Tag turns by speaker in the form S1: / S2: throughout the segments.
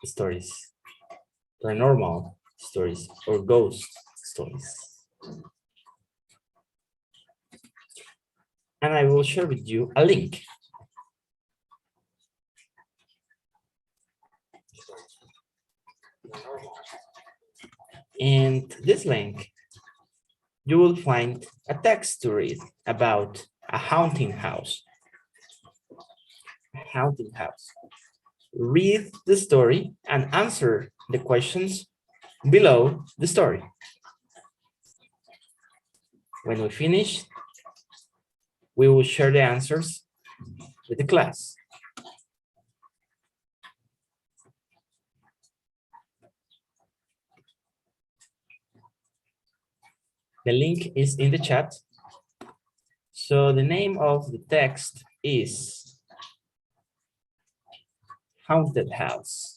S1: stories, paranormal stories, or ghost stories. And I will share with you a link. And this link, you will find a text to read about a haunting house. A haunting house. Read the story and answer the questions below the story. When we finish, we will share the answers with the class. The link is in the chat. So the name of the text is Haunted House.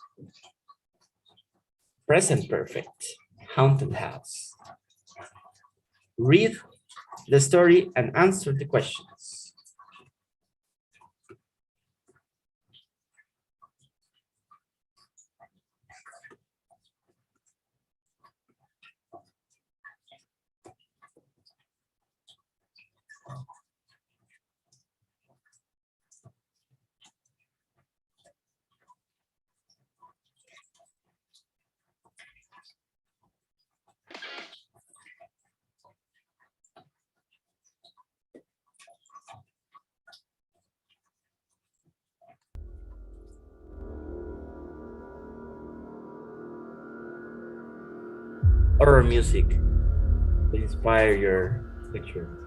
S1: Present perfect, haunted house. Read the story and answer the questions. Horror music to inspire your lecture.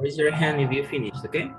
S1: Raise your hand if you finished, okay?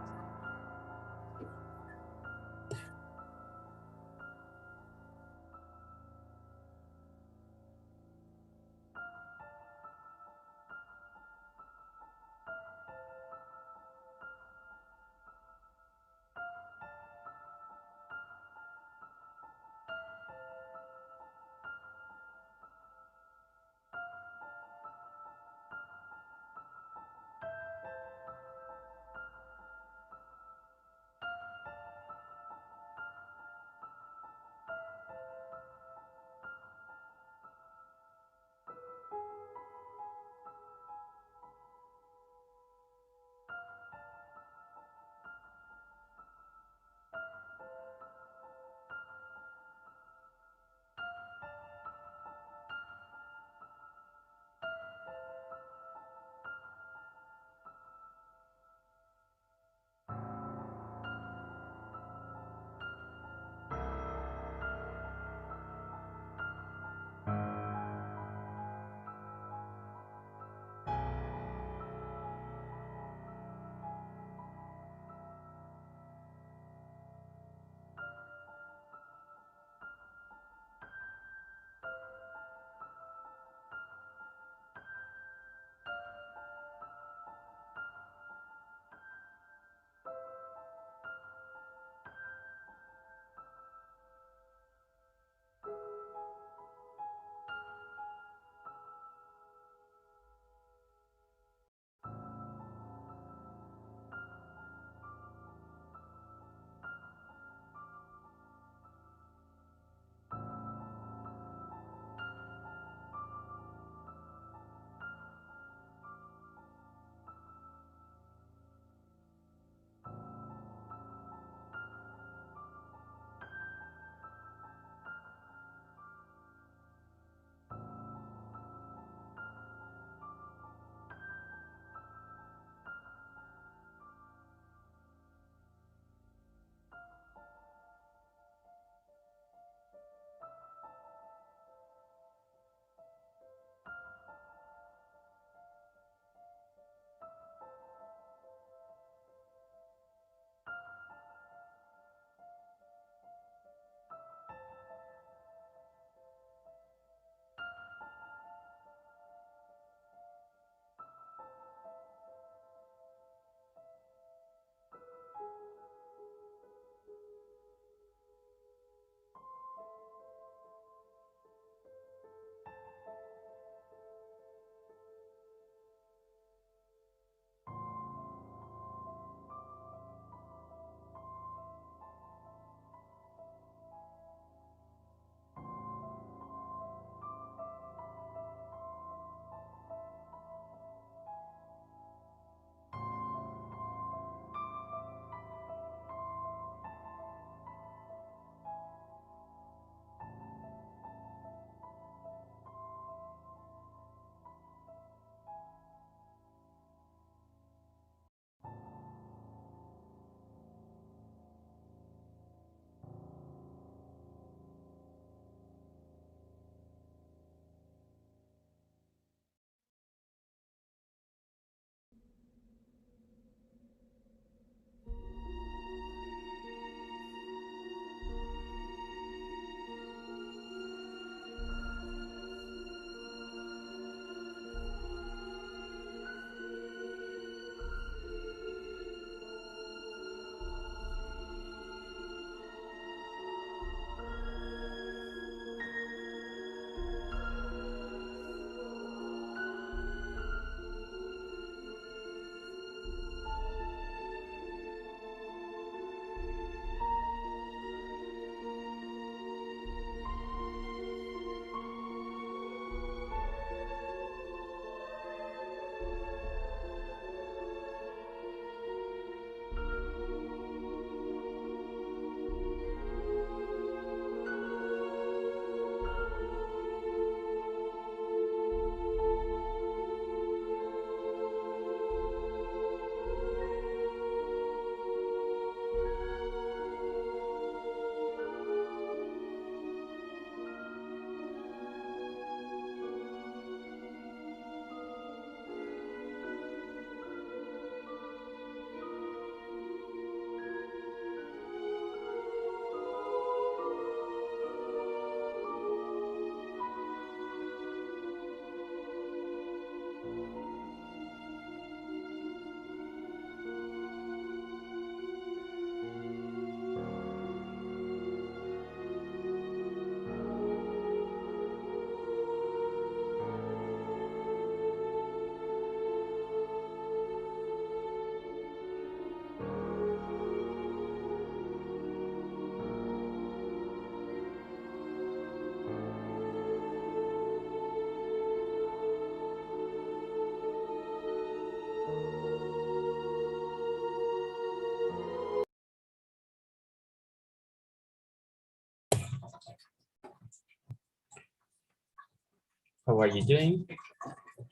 S1: How are you doing?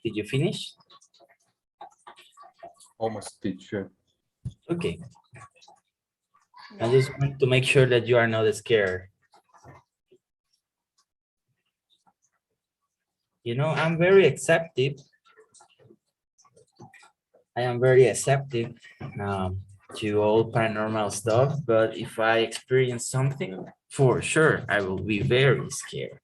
S1: Did you finish?
S2: Almost, teacher.
S1: Okay. I just want to make sure that you are not scared. You know, I'm very accepting. I am very accepting to all paranormal stuff, but if I experience something, for sure, I will be very scared.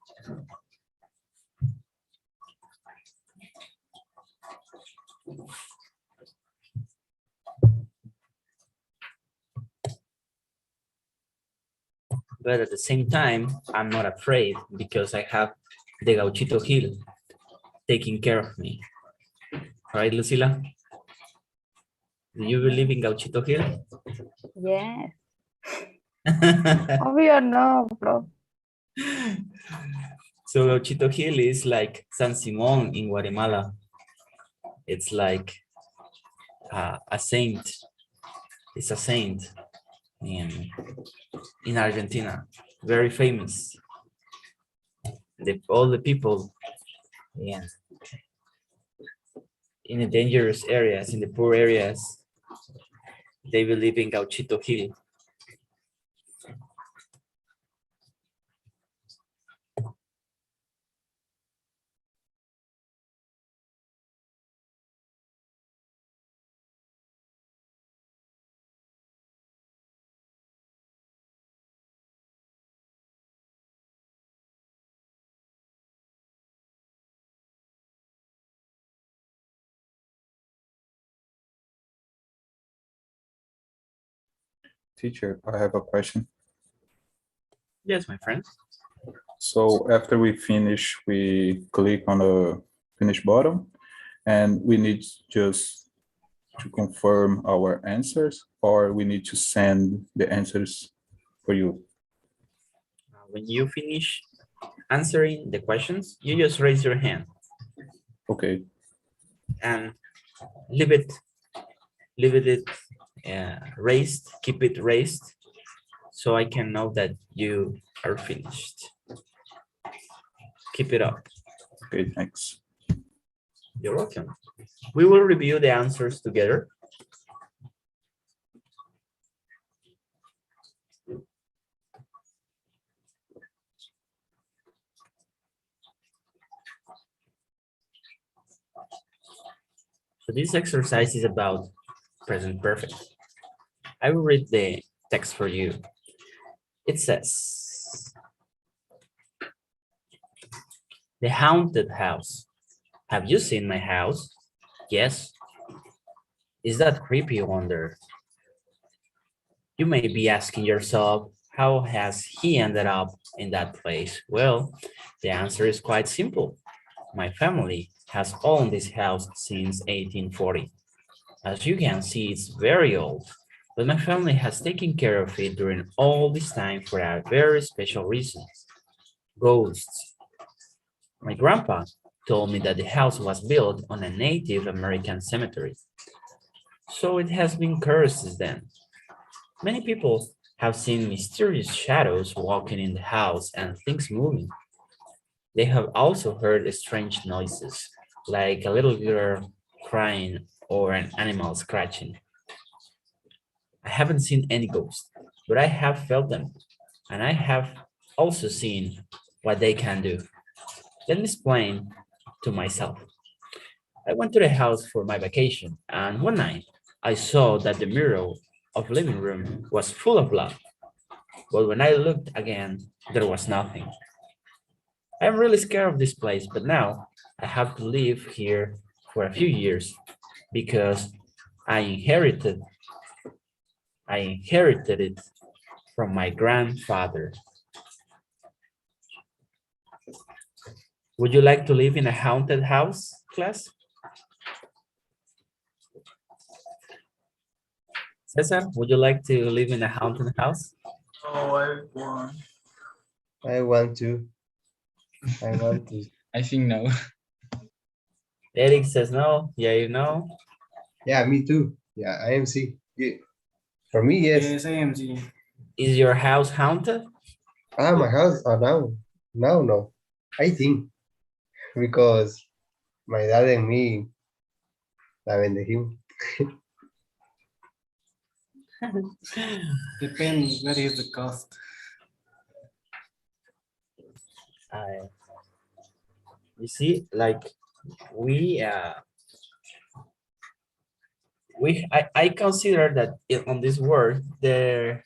S1: But at the same time, I'm not afraid because I have the Gauchito Hill taking care of me. Right, Lucila? Do you believe in Gauchito Hill?
S3: Yes. Obvio no, bro.
S1: So Gauchito Hill is like San Simon in Guatemala. It's like a saint. It's a saint in Argentina. Very famous. All the people, yeah, in the dangerous areas, in the poor areas, they believe in Gauchito Hill.
S2: Teacher, I have a question.
S1: Yes, my friend.
S2: So after we finish, we click on the finish button, and we need just to confirm our answers, or we need to send the answers for you.
S1: When you finish answering the questions, you just raise your hand
S2: Okay,
S1: and leave it raised, keep it raised, so I can know that you are finished. Keep it up.
S2: okay, thanks.
S1: You're welcome. We will review the answers together. So this exercise is about present perfect. I will read the text for you. It says, the haunted house. Have you seen my house? Yes. Is that creepy, you wonder? You may be asking yourself, how has he ended up in that place? Well, the answer is quite simple. My family has owned this house since 1840. As you can see, it's very old, but my family has taken care of it during all this time for a very special reason. Ghosts. My grandpa told me that the house was built on a Native American cemetery, so it has been cursed since then. Many people have seen mysterious shadows walking in the house and things moving. They have also heard strange noises, like a little girl crying or an animal scratching. I haven't seen any ghosts, but I have felt them, and I have also seen what they can do. Let me explain to myself. I went to the house for my vacation, and one night I saw that the mirror of living room was full of blood. But when I looked again, there was nothing. I'm really scared of this place, but now I have to live here for a few years because I inherited I inherited it from my grandfather. Would you like to live in a haunted house, class? Cesar, would you like to live in a haunted house?
S4: Oh, I want.
S5: I want to. I want to.
S4: I think no.
S1: Eric says no. Yeah, you know.
S5: Yeah, me too. Yeah, I am C. Yeah. For me, yes.
S4: Yes, I am seeing.
S1: Is your house haunted?
S5: Ah, my house. Oh, no. No, no. I think. because my dad and me la bendecimos.
S4: Depends what is the cost.
S1: You see, like we I consider that on this world there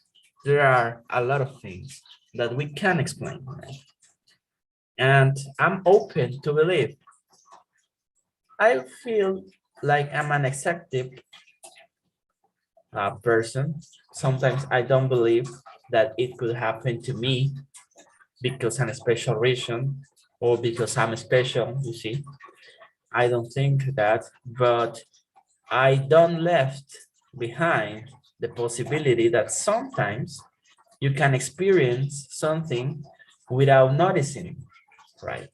S1: are a lot of things that we can explain, right? And I'm open to believe. I feel like I'm an executive person. Sometimes I don't believe that it could happen to me because I'm a special reason or because I'm special, you see. I don't think that, but I don't left behind the possibility that sometimes you can experience something without noticing, right?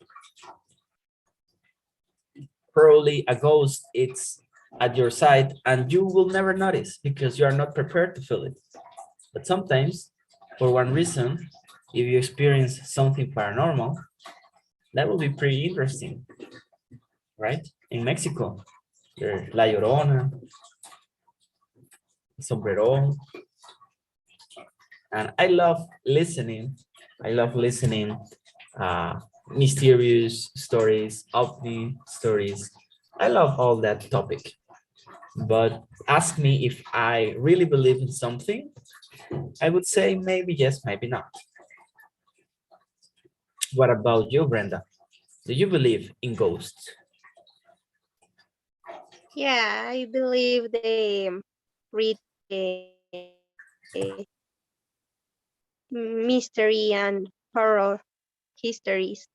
S1: Probably a ghost it's at your side and you will never notice because you are not prepared to feel it. But sometimes, for one reason, if you experience something paranormal, that will be pretty interesting, right? In Mexico, there's La Llorona, Sombrerón, and I love listening. I love listening mysterious stories, ovni stories. I love all that topic. But ask me if I really believe in something, I would say maybe yes, maybe not. What about you, Brenda? Do you believe in ghosts?
S6: Yeah, I believe they read mystery and horror histories.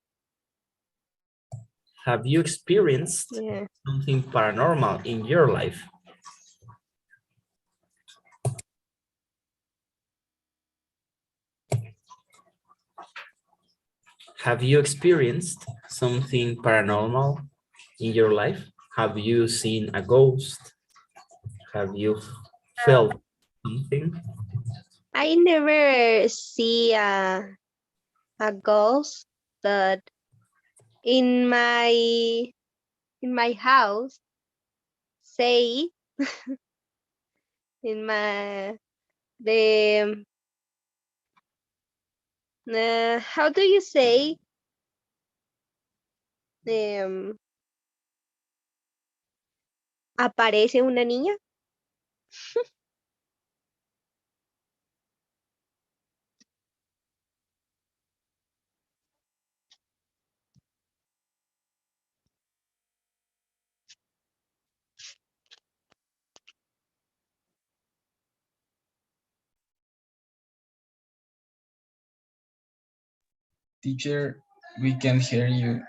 S1: Have you experienced
S6: Yeah.
S1: something paranormal in your life? Have you experienced something paranormal in your life? Have you seen a ghost? Have you felt something?
S6: I never see a ghost, but in my house, say in my the how do you say um, aparece una niña?
S4: Teacher, we can hear you.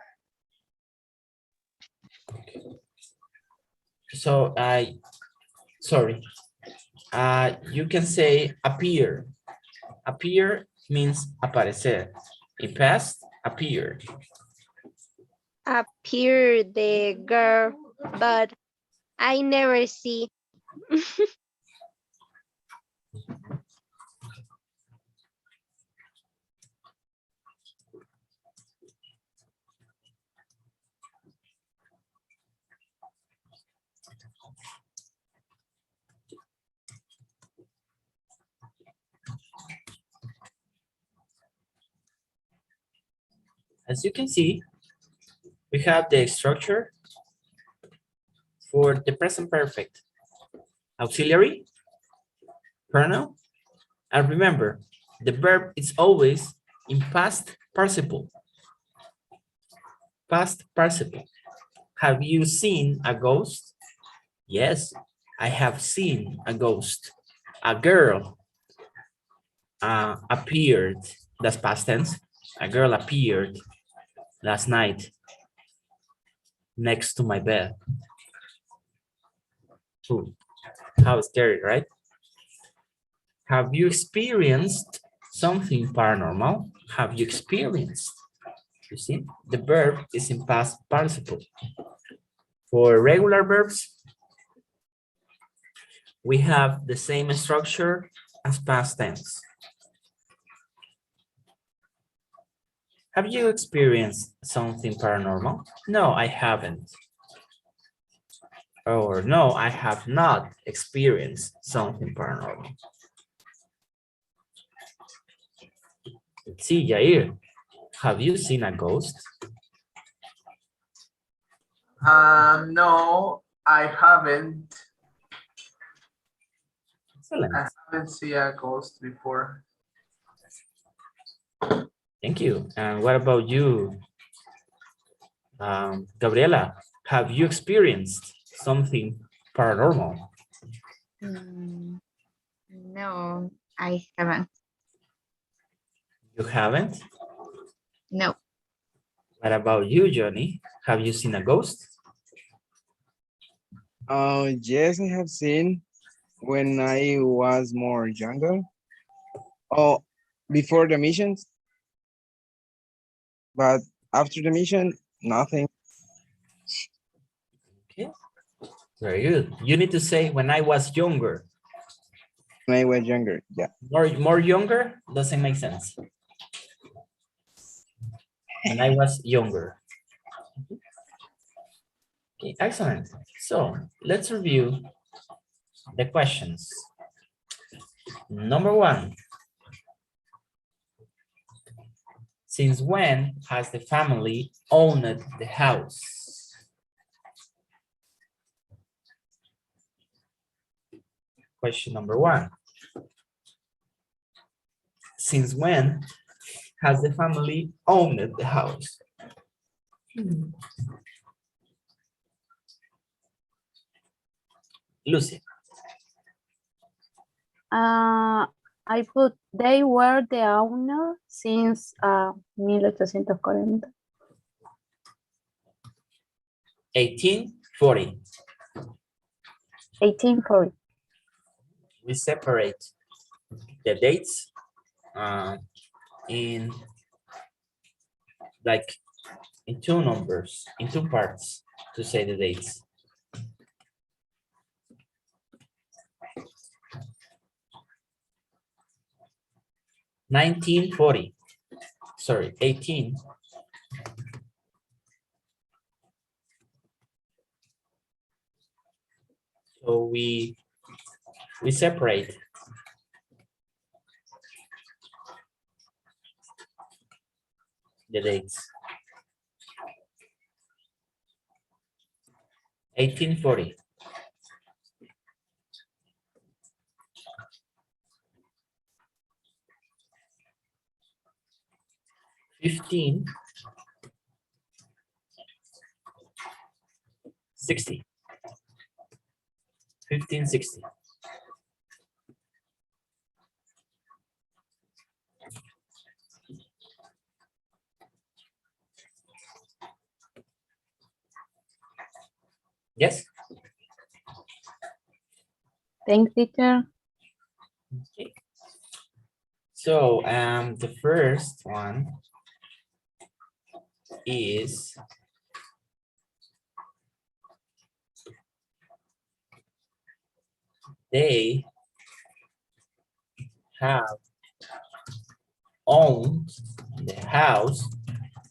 S1: So sorry, you can say appear. Appear means aparecer. In past, appear.
S6: Appear the girl, but I never see.
S1: As you can see, we have the structure for the present perfect. Auxiliary, pronoun, and remember, the verb is always in past participle. Past participle. Have you seen a ghost? Yes, I have seen a ghost. A girl appeared. That's past tense. A girl appeared last night next to my bed. Ooh, how scary, right? Have you experienced something paranormal? Have you experienced? You see, the verb is in past participle. For regular verbs, we have the same structure as past tense. Have you experienced something paranormal? No, I haven't. Or no, I have not experienced something paranormal. Let's see, Jair, have you seen a ghost?
S7: No, I haven't.
S1: Excellent.
S7: I haven't seen a ghost before.
S1: Thank you. And what about you, Gabriela? Have you experienced something paranormal?
S3: No, I haven't.
S1: You haven't?
S3: No.
S1: What about you, Johnny? Have you seen a ghost?
S8: Yes, I have seen when I was more younger. Oh, before the missions, but after the mission, nothing.
S1: Okay, very good. You need to say when I was younger.
S8: When I was younger, yeah.
S1: More younger doesn't make sense. When I was younger. Okay, excellent. So let's review the questions. Number one. Since when has the family owned the house? Question number one. Since when has the family owned the house? Lucy.
S3: I put they were the owner since 1840.
S1: 1840.
S3: 1840.
S1: We separate the dates in like in two numbers, in two parts to say the dates. Sorry, 18. So we separate the dates. 1840. $15.60. 1560. Yes.
S3: Thanks, teacher.
S1: Okay. So the first one is they have owned the house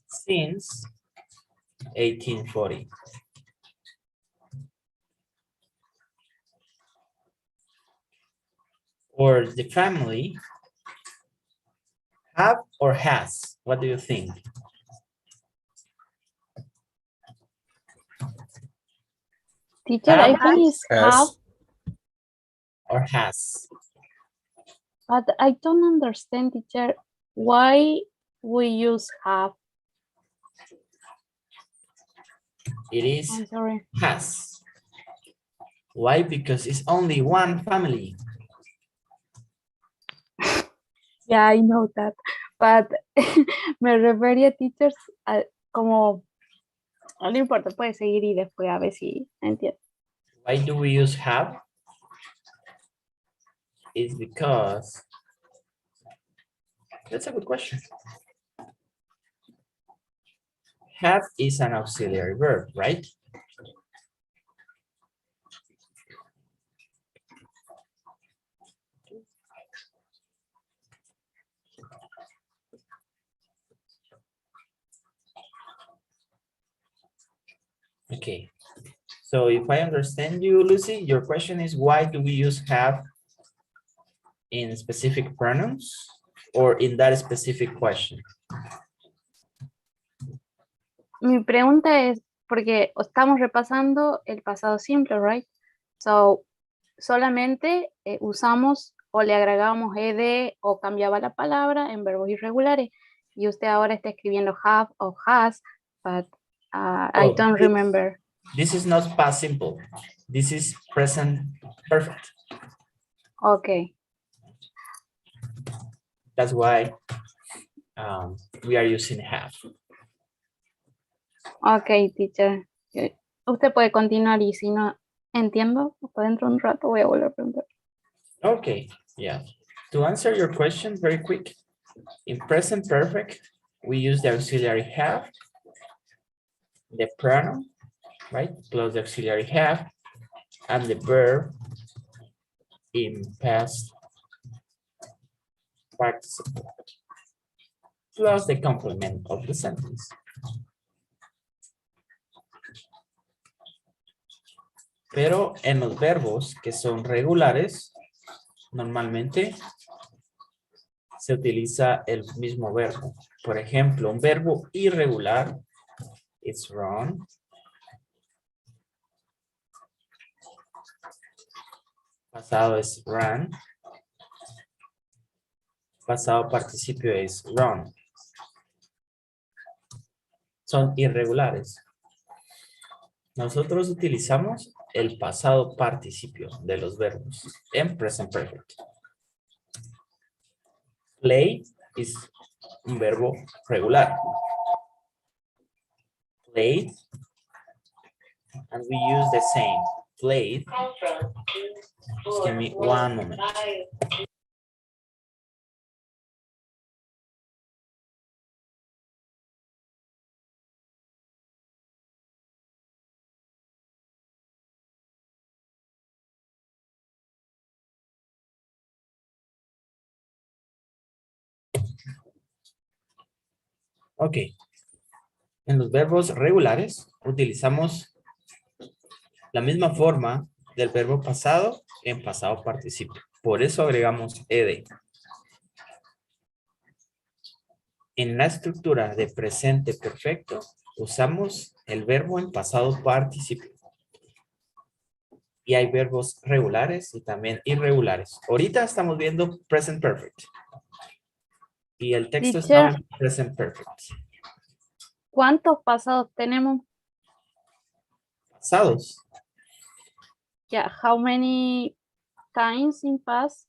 S1: since 1840. Or the family have or has? What do you think?
S3: Teacher, I
S1: Have
S3: think it's have,
S2: Has.
S1: or has?
S3: but I don't understand, teacher, why we use have.
S1: It is
S3: I'm sorry.
S1: has. Why? Because it's only one family.
S3: Yeah, I know that, but me refería, teachers, como, no le importa, puede seguir y después a ver si entiendo.
S1: Why do we use have? It's because that's a good question. Have is an auxiliary verb, right? Okay. So if I understand you, Lucy, your question is why do we use have in specific pronouns or in that specific question?
S3: Mi pregunta es, porque estamos repasando el pasado simple, right? So, solamente usamos o le agregamos ed o cambiaba la palabra en verbos irregulares. Y usted ahora está escribiendo have o has, but I
S1: Oh,
S3: don't remember.
S1: This is not past simple. This is present perfect.
S3: Okay.
S1: That's why we are using have.
S3: Ok, teacher. Usted puede continuar y si no entiendo, pues dentro de un rato voy a volver a preguntar.
S1: Okay, yeah. To answer your question very quick, in present perfect, we use the auxiliary have, the pronoun, right, plus the auxiliary have, and the verb in past participle, plus the complement of the sentence. Pero en los verbos que son regulares, normalmente se utiliza el mismo verbo. Por ejemplo, un verbo irregular es run. Pasado es run. Pasado participio es run. Son irregulares. Nosotros utilizamos el pasado participio de los verbos en present perfect. Play es un verbo regular. Played. And we use the same. Played. Just give me one moment. Ok. En los verbos regulares utilizamos la misma forma del verbo pasado en pasado participio. Por eso agregamos ed. En la estructura de presente perfecto usamos el verbo en pasado participio. Y hay verbos regulares y también irregulares. Ahorita estamos viendo present perfect. Y el texto está
S3: Teacher,
S1: en present perfect.
S3: ¿cuántos pasados tenemos?
S1: Pasados.
S3: Yeah, how many times in past?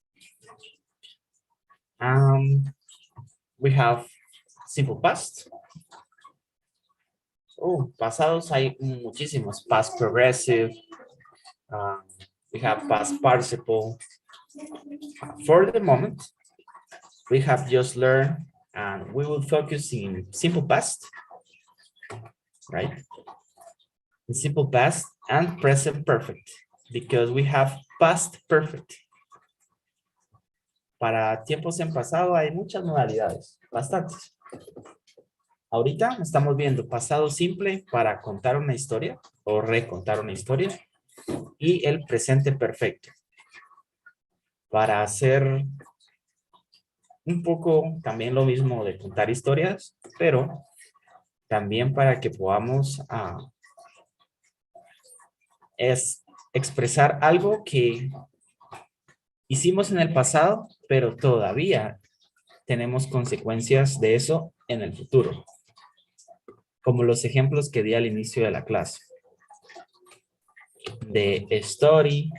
S1: We have simple past. Oh, pasados hay muchísimos. Past progressive. We have past participle. For the moment, we have just learned and we will focus in simple past, right? In simple past and present perfect, because we have past perfect. Para tiempos en pasado hay muchas modalidades, bastantes. Ahorita estamos viendo pasado simple para contar una historia o recontar una historia y el presente perfecto para hacer un poco también lo mismo de contar historias, pero también para que podamos expresar algo que hicimos en el pasado, pero todavía tenemos consecuencias de eso en el futuro. Como los ejemplos que di al inicio de la clase. De story,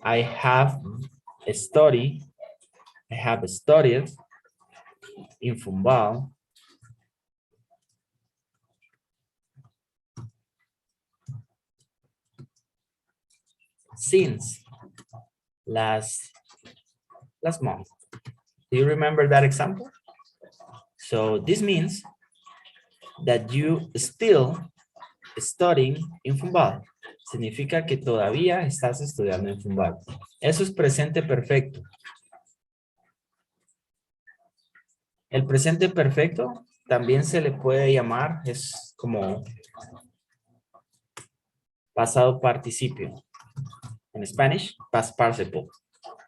S1: I have a story, I have studied, infumbal, since last month. Do you remember that example? So this means that you still studying in Fumbal. Significa que todavía estás estudiando en Fumbal. Eso es presente perfecto. El presente perfecto también se le puede llamar, es como Pasado participio. In Spanish, past participle.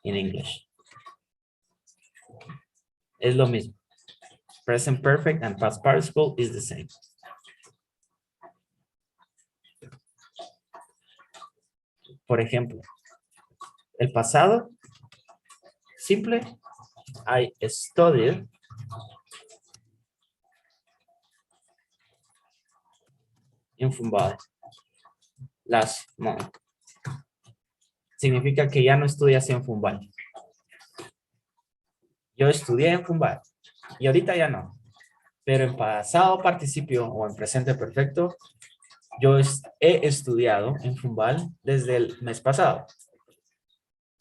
S1: In English. Es lo mismo. Present perfect and past participle is the same. Por ejemplo, el pasado simple, I studied in Fumbal last month. Significa que ya no estudias en Fumbal. Yo estudié en Fumbal y ahorita ya no. Pero en pasado participio o en presente perfecto, yo he estudiado en Fumbal desde el mes pasado.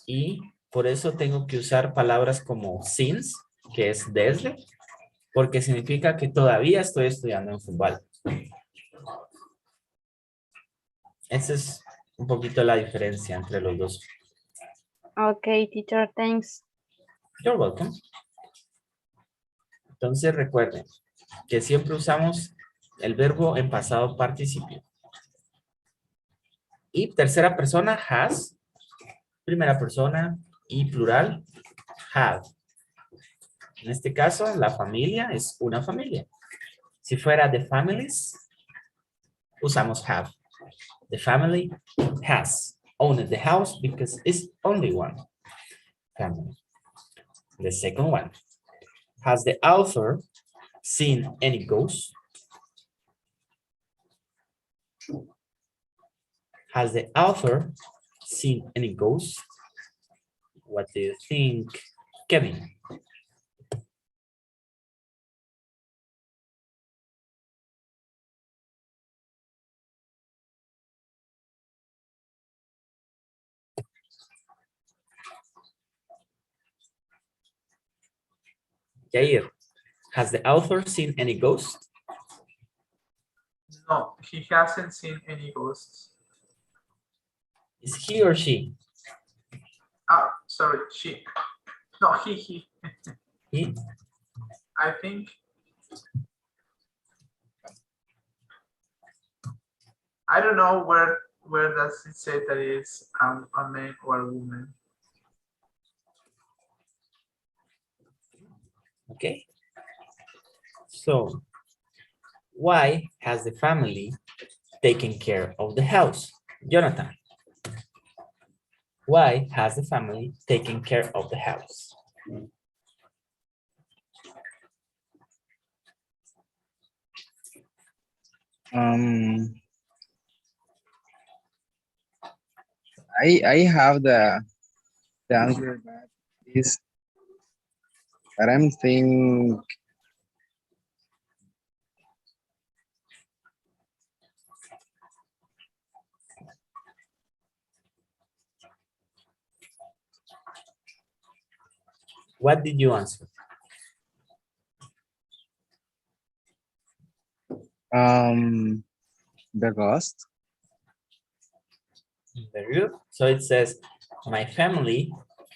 S1: Y por eso tengo que usar palabras como since, que es desde, porque significa que todavía estoy estudiando en Fumbal. Esa es un poquito la diferencia entre los dos.
S3: Okay, teacher, thanks.
S1: You're welcome. Entonces recuerden que siempre usamos el verbo en pasado participio. Y tercera persona, has. Primera persona y plural, have. En este caso, la familia es una familia. Si fuera the families, usamos have. The family has owned the house because it's only one family. The second one. Has the author seen any ghosts? Has the author seen any ghosts? What do you think, Kevin? Jair, has the author seen any ghosts?
S7: No, he hasn't seen any ghosts.
S1: Is he or she?
S7: Oh, sorry, she. No, he.
S1: He?
S7: I think. I don't know where does it say that it's a man or a woman.
S1: Okay. So, why has the family taken care of the house? Jonathan. Why has the family taken care of the house?
S8: I have the answer that is, but I'm thinking
S1: What did you answer?
S8: the ghost.
S1: Very good. So it says, my family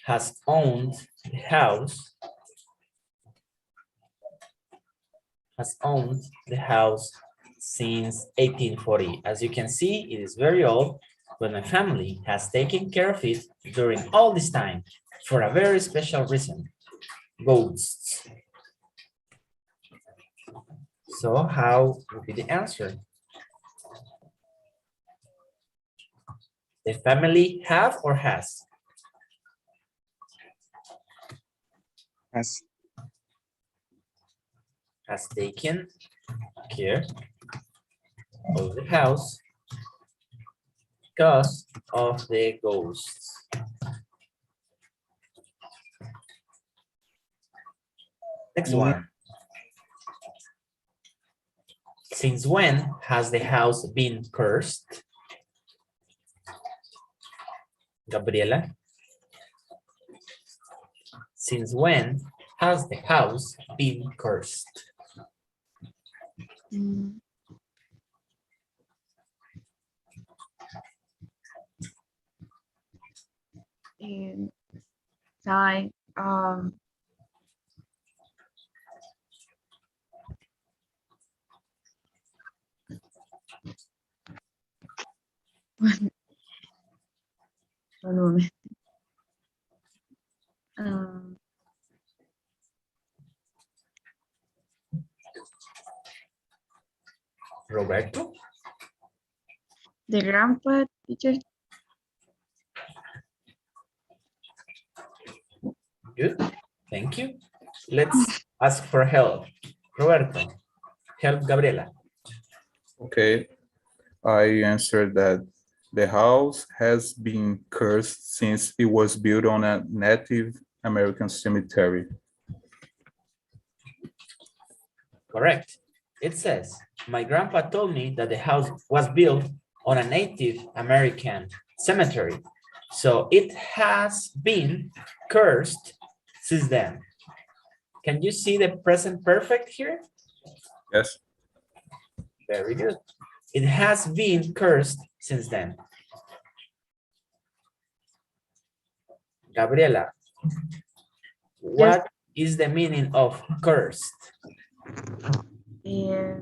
S1: has owned the house, since 1840. As you can see, it is very old, but my family has taken care of it during all this time for a very special reason, ghosts. So how would be the answer? The family have or has? Has taken care of the house because of the ghosts. Next one. Since when has the house been cursed? Gabriela. Since when has the house been cursed?
S9: Time. One moment. Um,
S1: Roberto?
S9: the grandpa teacher.
S1: Good. Thank you. Let's ask for help. Roberto, help Gabriela.
S2: Okay, I answered that the house has been cursed since it was built on a Native American cemetery.
S1: Correct. It says, my grandpa told me that the house was built on a Native American cemetery. So it has been cursed since then. Can you see the present perfect here?
S2: Yes.
S1: Very good. It has been cursed since then. Gabriela, what is the meaning of cursed?
S9: Yo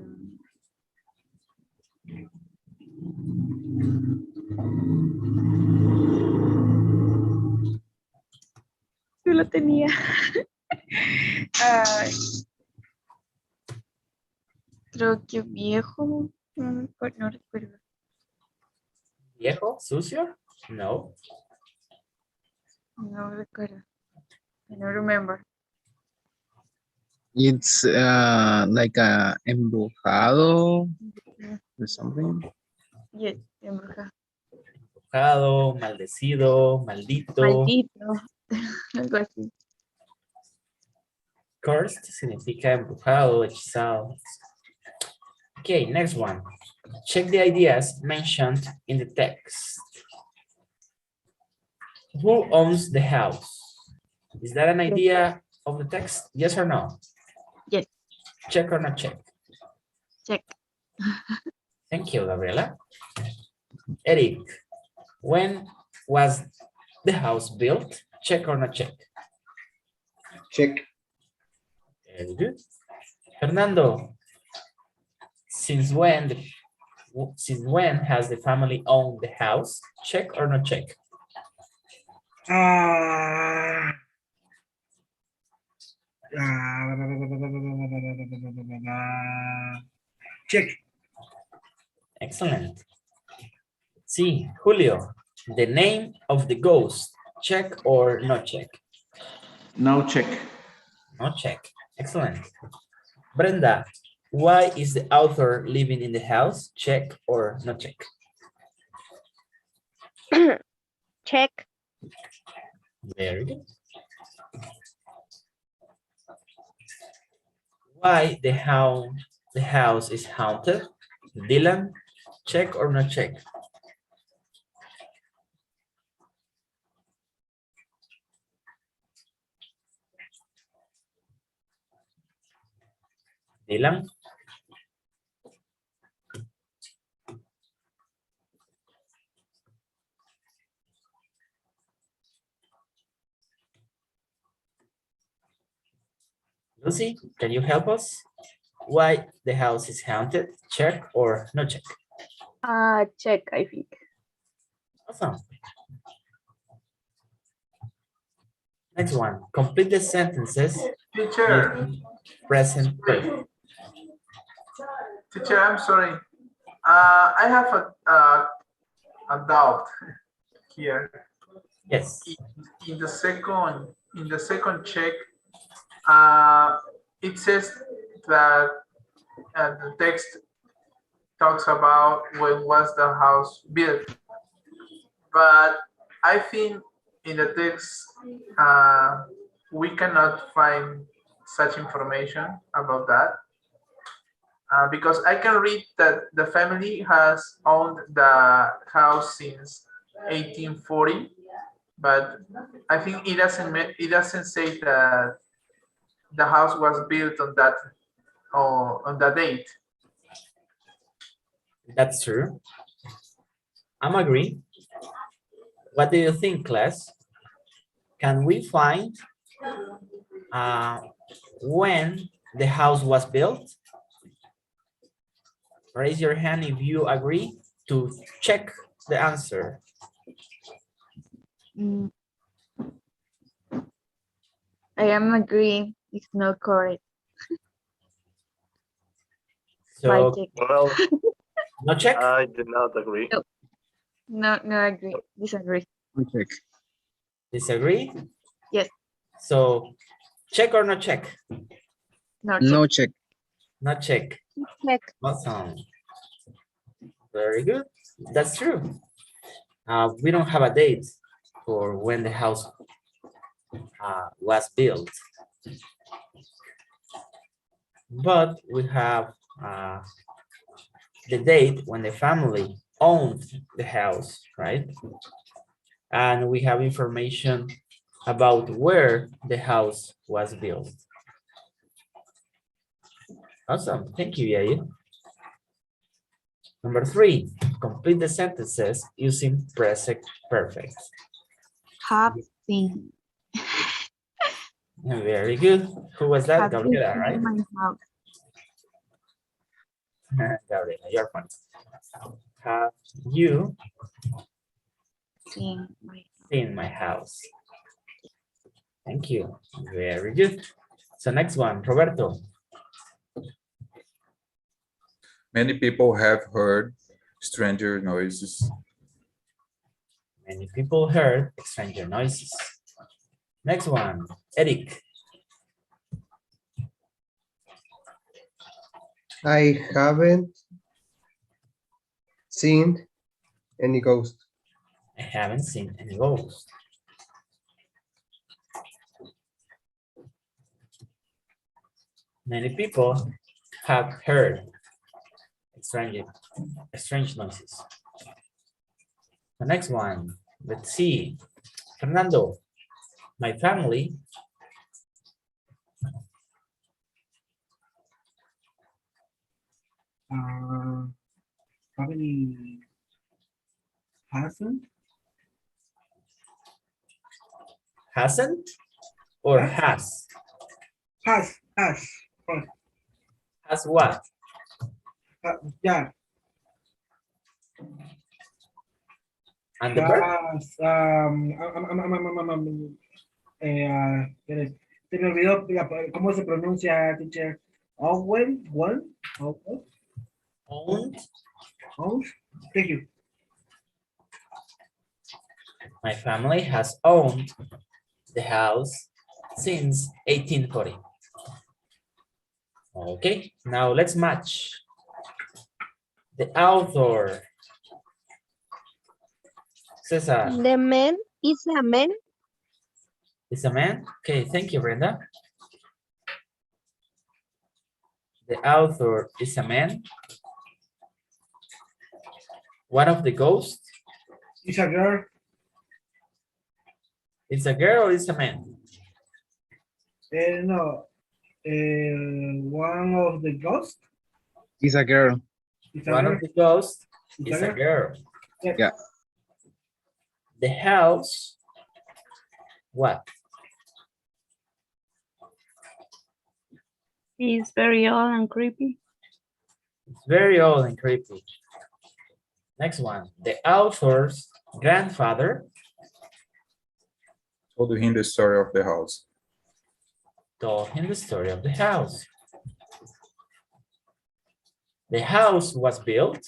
S9: lo tenía. Ay, creo que viejo. No recuerdo.
S1: ¿Viejo? ¿Sucio? No.
S9: No recuerdo. I don't remember.
S8: It's like a embrujado or something.
S9: Yes, embrujado.
S1: Embrujado, maldecido, maldito.
S9: Maldito. Algo así.
S1: Cursed significa embrujado, hechizado. Okay, next one. Check the ideas mentioned in the text. Who owns the house? Is that an idea of the text? Yes or no?
S9: Yes.
S1: Check or not check?
S9: Check.
S1: Thank you, Gabriela. Eric, when was the house built? Check or not check?
S5: Check.
S1: Very good. Fernando, since when has the family owned the house? Check or not check?
S8: Check.
S1: Excellent. See, Julio, the name of the ghost, check or not check?
S4: No check.
S1: No check. Excellent. Brenda, why is the author living in the house? Check or not check?
S6: Check.
S1: Very good. Why the house is haunted? Dylan, check or not check? Dylan? Lucy, can you help us? Why the house is haunted? Check or no check?
S3: Check, I think.
S1: Awesome. Next one. Complete the sentences.
S7: Teacher,
S1: using present perfect.
S7: teacher, I'm sorry. I have a doubt here.
S1: Yes.
S7: In the second check, it says that the text talks about when was the house built, but I think in the text we cannot find such information about that. Because I can read that the family has owned the house since 1840, but I think it doesn't say that the house was built on that date.
S1: That's true. I'm agree. What do you think, class? Can we find when the house was built? Raise your hand if you agree. to check the answer?
S9: Mm. I am agreeing. It's not correct. My
S1: So
S9: check.
S10: Well,
S1: no check?
S10: I do not agree.
S9: No, no agree. Disagree.
S8: Check.
S1: Disagree?
S9: Yes.
S1: So check or not check?
S9: No check.
S8: No check.
S1: Not check.
S6: Check.
S1: Awesome. Very good. That's true. We don't have a date for when the house was built. But we have the date when the family owned the house, right? And we have information about where the house was built. Awesome. Thank you, Yair. Number 3, complete the sentences using present perfect.
S9: Have seen.
S1: Very good. Who was that?
S9: Have you
S1: Gabriela,
S9: seen
S1: right?
S9: my house?
S1: Gabriela, you're fine. Have you
S9: Seen my
S1: seen my house? Thank you. Very good. So next one, Roberto.
S2: Many people have heard stranger noises.
S1: Many people heard stranger noises. Next one, Eric.
S5: I haven't seen any ghost.
S1: I haven't seen any ghosts. Many people have heard strange noises. The next one, let's see. Fernando, my family
S11: Probably
S1: hasn't or has?
S11: has.
S1: Has what?
S11: Yeah.
S1: And the verb?
S11: Se me olvidó cómo se pronuncia, teacher. Owen.
S1: Owned.
S11: Thank you.
S1: My family has owned the house since 1840. Okay, now let's match. The author. Cesar.
S6: The man is a man.
S1: Is a man? Okay, thank you, Brenda. The author is a man. One of the ghosts?
S11: It's a girl.
S1: It's a girl or it's a man?
S11: No. One of the ghosts.
S8: It's a girl.
S1: One of the ghosts is a girl.
S8: Yeah.
S1: The house, what?
S3: It's very old and creepy.
S1: It's very old and creepy. Next one. The author's grandfather
S2: Told him the story of the house.
S1: told him the story of the house. The house was built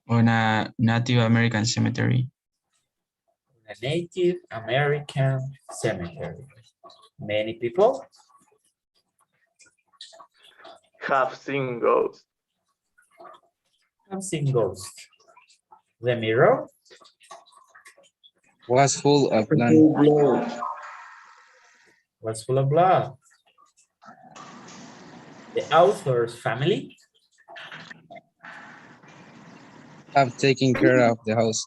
S12: on a Native American cemetery.
S1: in a Native American cemetery. Many people
S10: Have seen ghosts.
S1: have seen ghosts. The mirror
S8: Was full of blood.
S1: was full of blood. The author's family
S8: Have taken care of the house.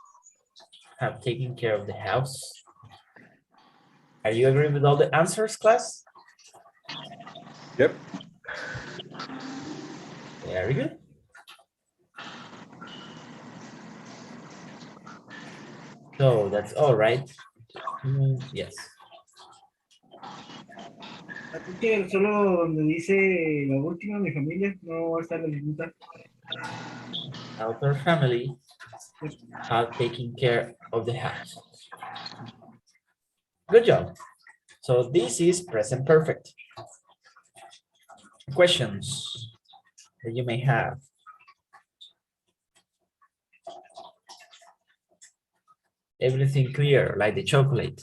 S1: have taken care of the house. Are you agree with all the answers, class?
S2: Yep.
S1: Very good. So that's all right. Yes.
S11: Teacher, solo donde dice la última, mi familia, no va a estar la segunda.
S1: Our family have taken care of the house. Good job. So this is present perfect. Questions that you may have. Everything clear, like the chocolate.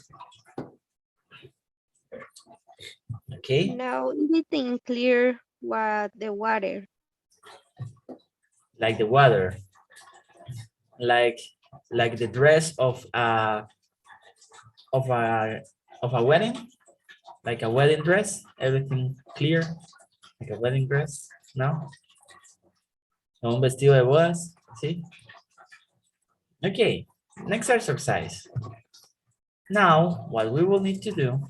S1: Okay.
S6: Now everything clear what the water.
S1: Like the water. Like the dress of a wedding, like a wedding dress. Everything clear, like a wedding dress. No. Un vestido de bodas. See. Okay. Next exercise. Now, what we will need to do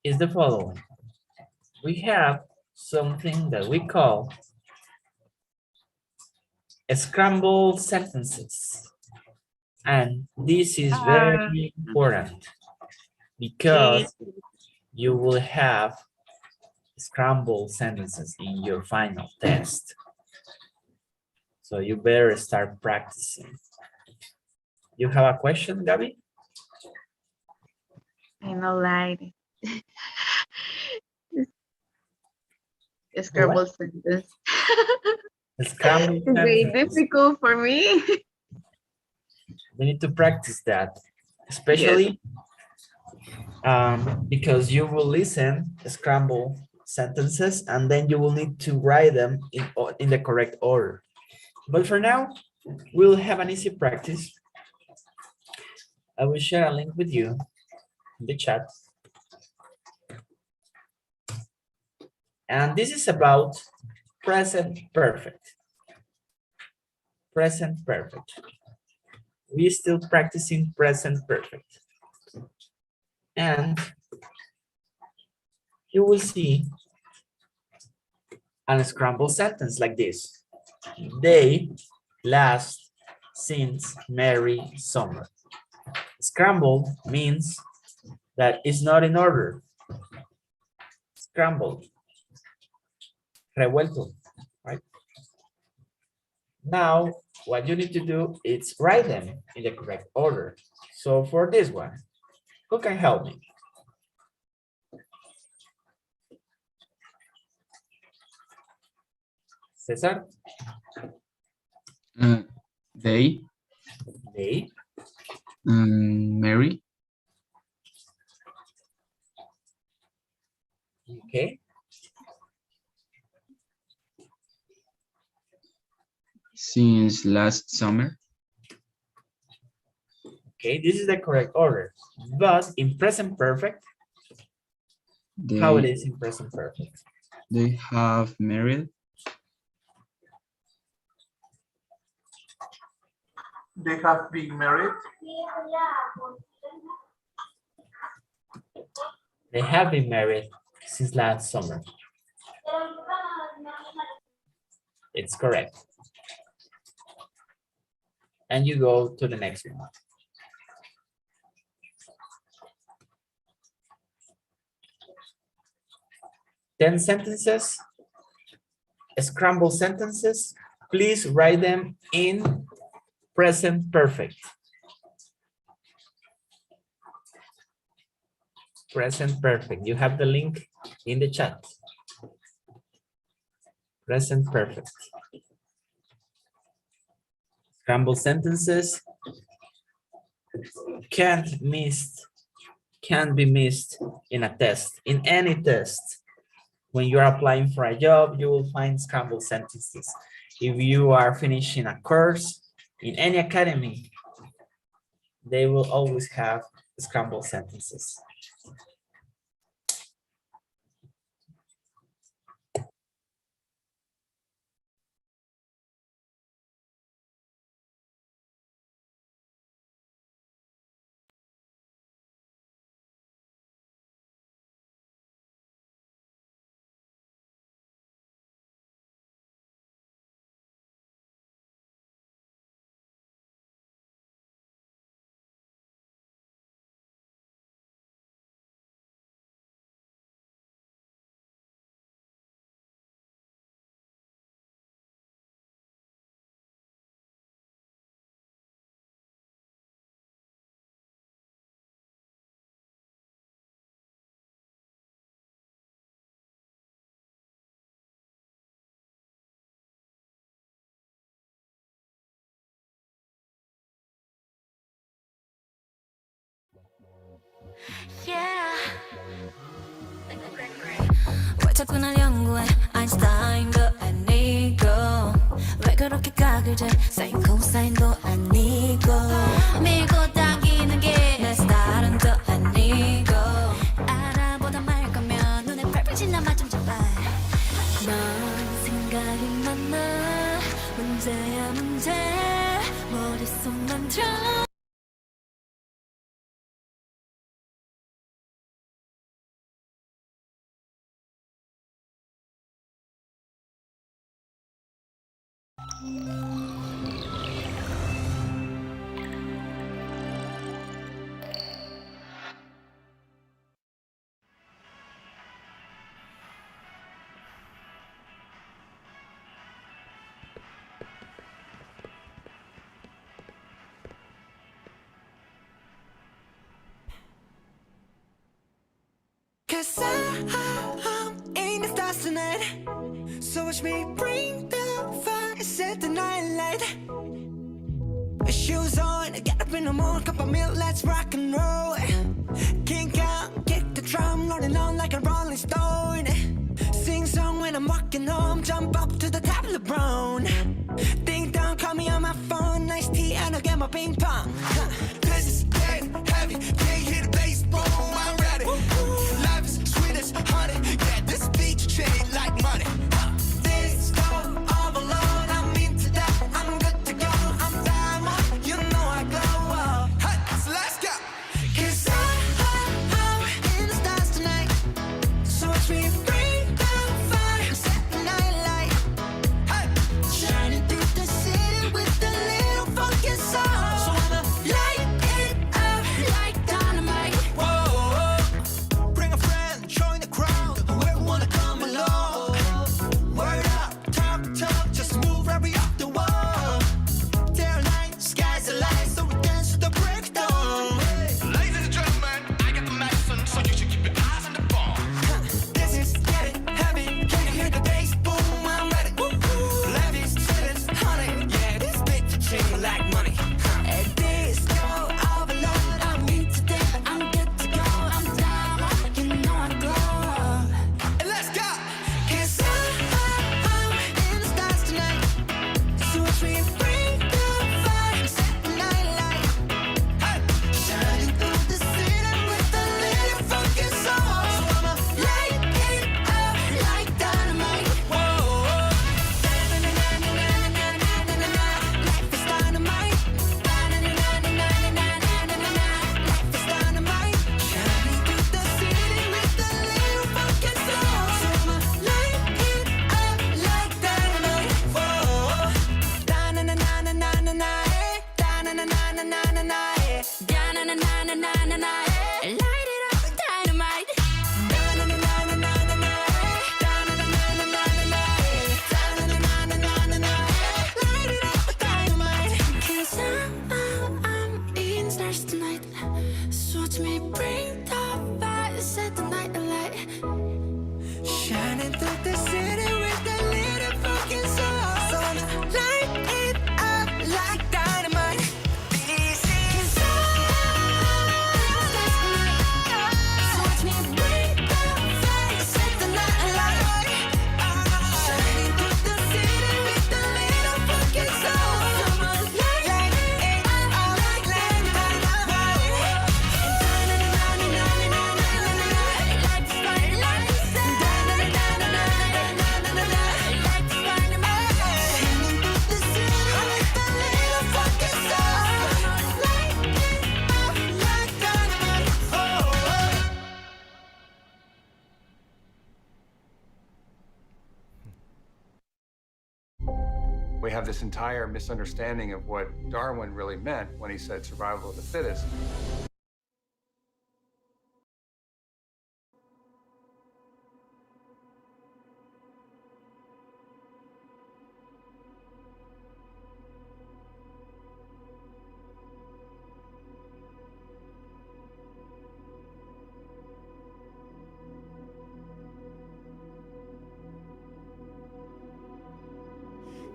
S1: is the following. We have something that we call scrambled sentences. And this is very important because you will have scrambled sentences in your final test. So you better start practicing. You have a question, Gabby?
S9: I know, like
S1: What?
S9: Scrabble sentence.
S1: Scrambled
S9: It's very
S1: sentences.
S9: difficult for me.
S1: We need to practice that,
S9: Yes.
S1: especially because you will listen scramble sentences and then you will need to write them in the correct order. But for now, we'll have an easy practice. I will share a link with you in the chat. And this is about present perfect. Present perfect. We're still practicing present perfect. And you will see an scrambled sentence like this. They last since merry summer. Scrambled means that it's not in order. Scrambled. Revuelto, right? Now, what you need to do is write them in the correct order. So for this one, who can help me? Cesar?
S12: They,
S1: They,
S12: Mary,
S1: okay.
S12: since last summer.
S1: Okay, this is the correct order. But in present perfect,
S12: They,
S1: how it is in present perfect?
S12: they have married.
S7: They have been married.
S1: They have been married since last summer. It's correct. And you go to the next one. Ten sentences, scrambled sentences. Please write them in present perfect. Present perfect. You have the link in the chat. Present perfect. Scrambled sentences can't be missed in a test, in any test. When you're applying for a job, you will find scrambled sentences. If you are finishing a course in any academy, they will always have scrambled sentences.
S13: 자꾸 날 연구해 아인슈타인도 아니고 왜 그렇게 각을 재 사인 코사인도 아니고 밀고 당기는 게 내 스타일은 또 아니고 알아보다 말 거면 눈에 펄펄 질러 맛 좀 줘봐 넌 생각이 많아 문제야 문제 머릿속만 들어
S14: Cause I'm in the stars tonight. So watch me bring the fire, set the night light. Shoes on, get up in the morning, cup of milk, let's rock and roll. Kink out, kick the drum, rolling on like a rolling stone. Sing song when I'm walking home, jump up to the top of the brown. Ding dong, call me on my phone, nice tea and I'll get my ping pong. This is getting heavy, can't hear the bass, boom, I'm ready. Life is sweet as honey, yeah, this beat chain like money. This go all alone, I'm into that, I'm good to go, I'm diamond, you know I glow. Hey, so let's go. Cause I'm in the stars tonight, so watch me bring the fire, set the night light. Hey, shining through the city with a little funky soul. So I'ma light it up like dynamite. Whoa, bring a friend, join the crowd, whoever wanna come along. Word up, talk, just move right up the wall. Day or night, sky's the light, so we dance to the break of dawn. Ladies and gentlemen, I got the medicine, so you should keep your eyes on the ball. This is getting heavy, can you hear the bass? Boom, I'm ready. Life is sweet as honey, yeah, this beat chain like money. At this go overload, I'm into that, I'm good to go, I'm down, you know I glow. And let's go, cause I'm in the stars tonight, so watch me bring the fire, set the night light. Hey, shining through the city with a little funky soul. So I'ma light it up like dynamite. Whoa, life is dynamite. Life is dynamite. Shining through the city with a little funky soul. So I'ma light it up like dynamite. Whoa, light it up like dynamite. Light it up like dynamite. Cause I'm in stars tonight, so watch me bring the fire, set the night alight. Shining through the city with a little fucking soul. So I'ma light it up like dynamite. This is so watch me bring the fire, set the night alight. Shining through the city with a little fucking soul. So I'ma light it up like dynamite. Like the spotlight.
S15: We have this entire misunderstanding of what Darwin really meant when he said survival of the fittest.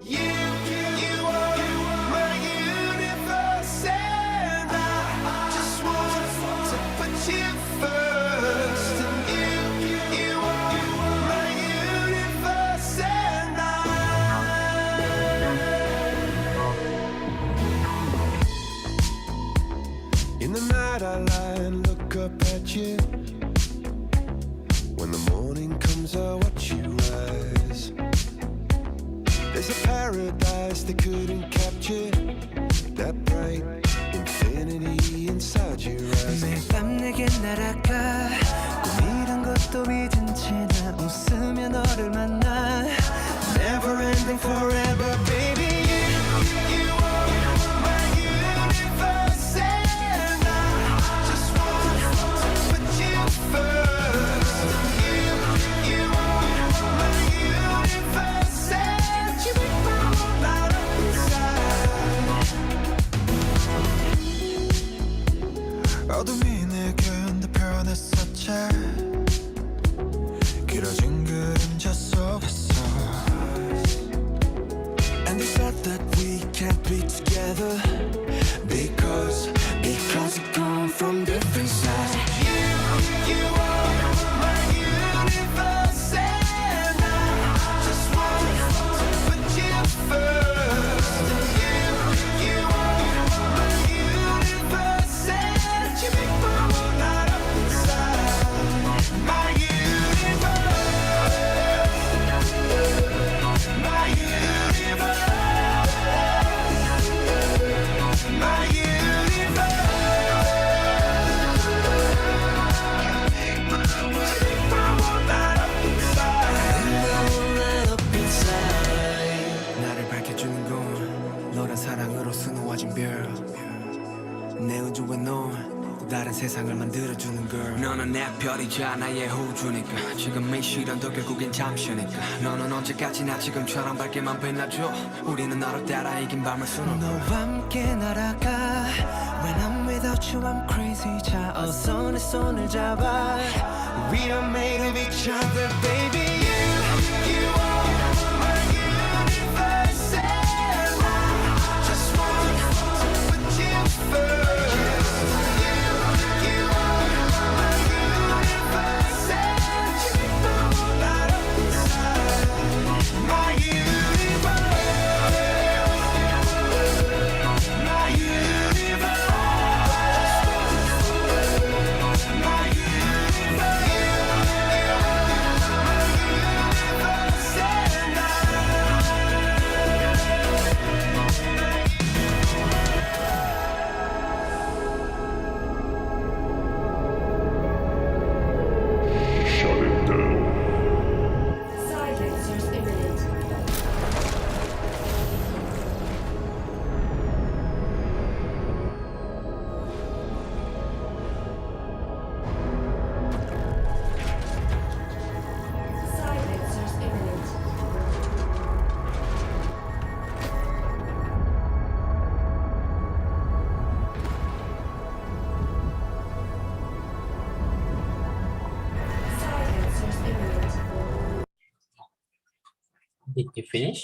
S14: You are my universe, and I just want to put you first. And you are my skyline, look up at you. When the morning comes, I watch you rise. There's a paradise they couldn't capture, that bright infinity inside your eyes. 매일 밤 내게 날아가 꿈이란 것도 잊은 채 나 웃으며 너를 만나. Never ending forever, baby. You are my universe, and I just want to put you first. You are my universe, and you make my world light up inside. 어둠이 내게 내 변했었지. 길어진 그림자 속에서. And they said that we can't be together because we come from different sides. You are my universe, and I just want to put you first. You are my universe, and you make my world light up inside. My universe, my universe. 나를 밝혀주는 건 너란 사랑으로 수놓아진 별. 내 우주에 넌 다른 세상을 만들어주는 걸. 너는 내 별이자 나의 호주니까. 지금의 시련도 결국엔 잠시니까. 너는 언제까지나 지금처럼 밝게만 빛나줘. 우리는 너를 따라 이긴 밤을 수놓고 너와 함께 날아가. When I'm without you I'm crazy. 자 어서 내 손을 잡아. We are made of each other, baby. You are my universe, and I just want to put you first. You are my universe, and you make my world light up inside. My universe, my universe, my universe.
S1: Did you finish?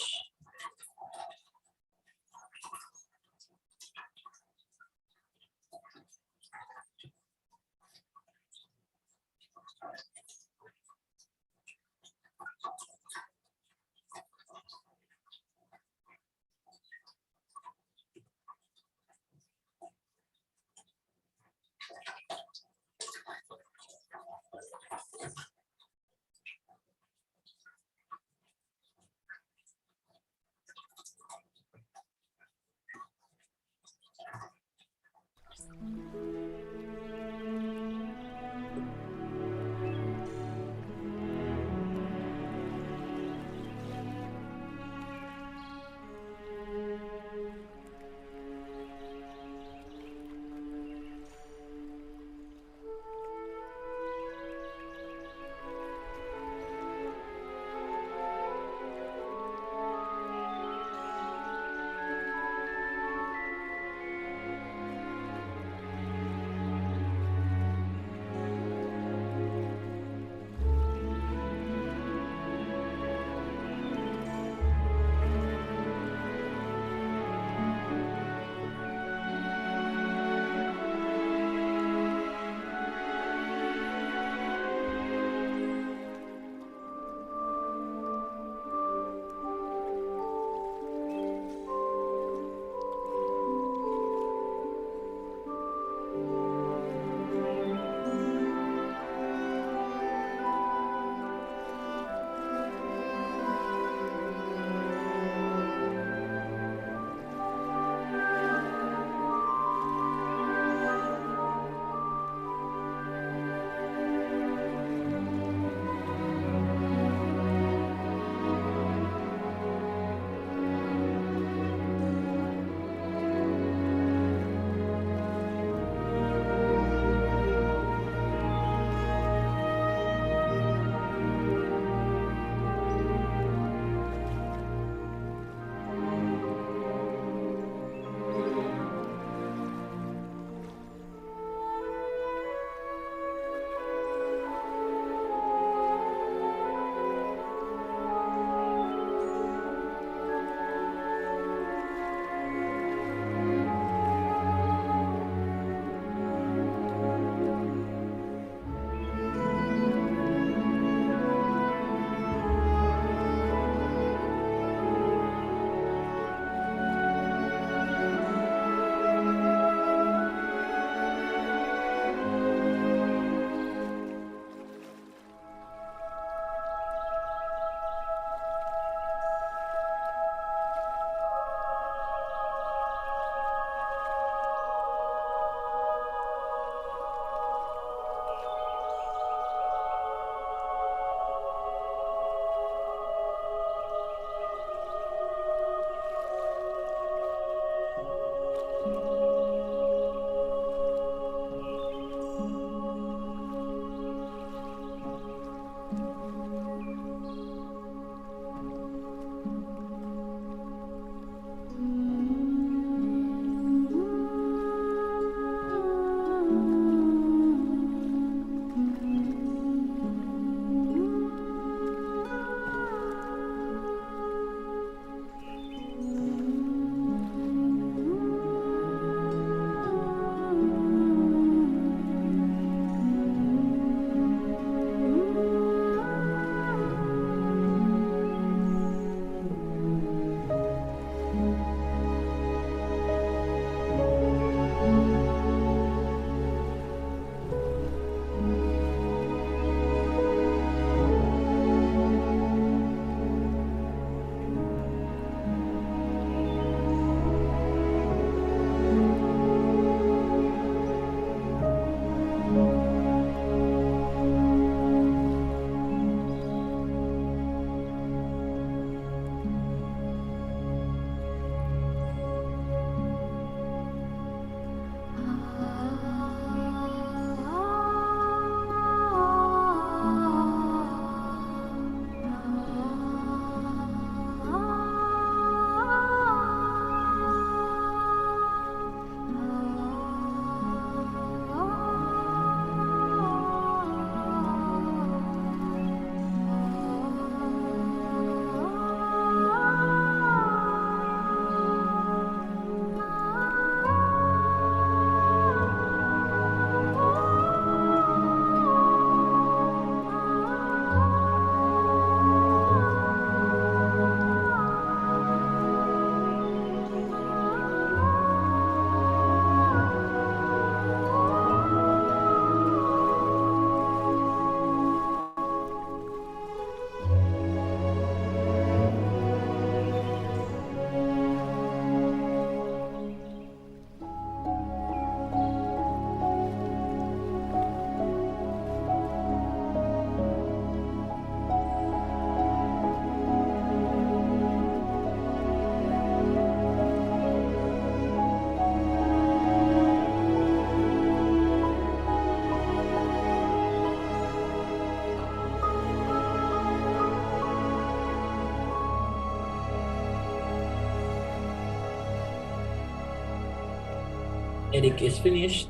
S1: Eric is finished.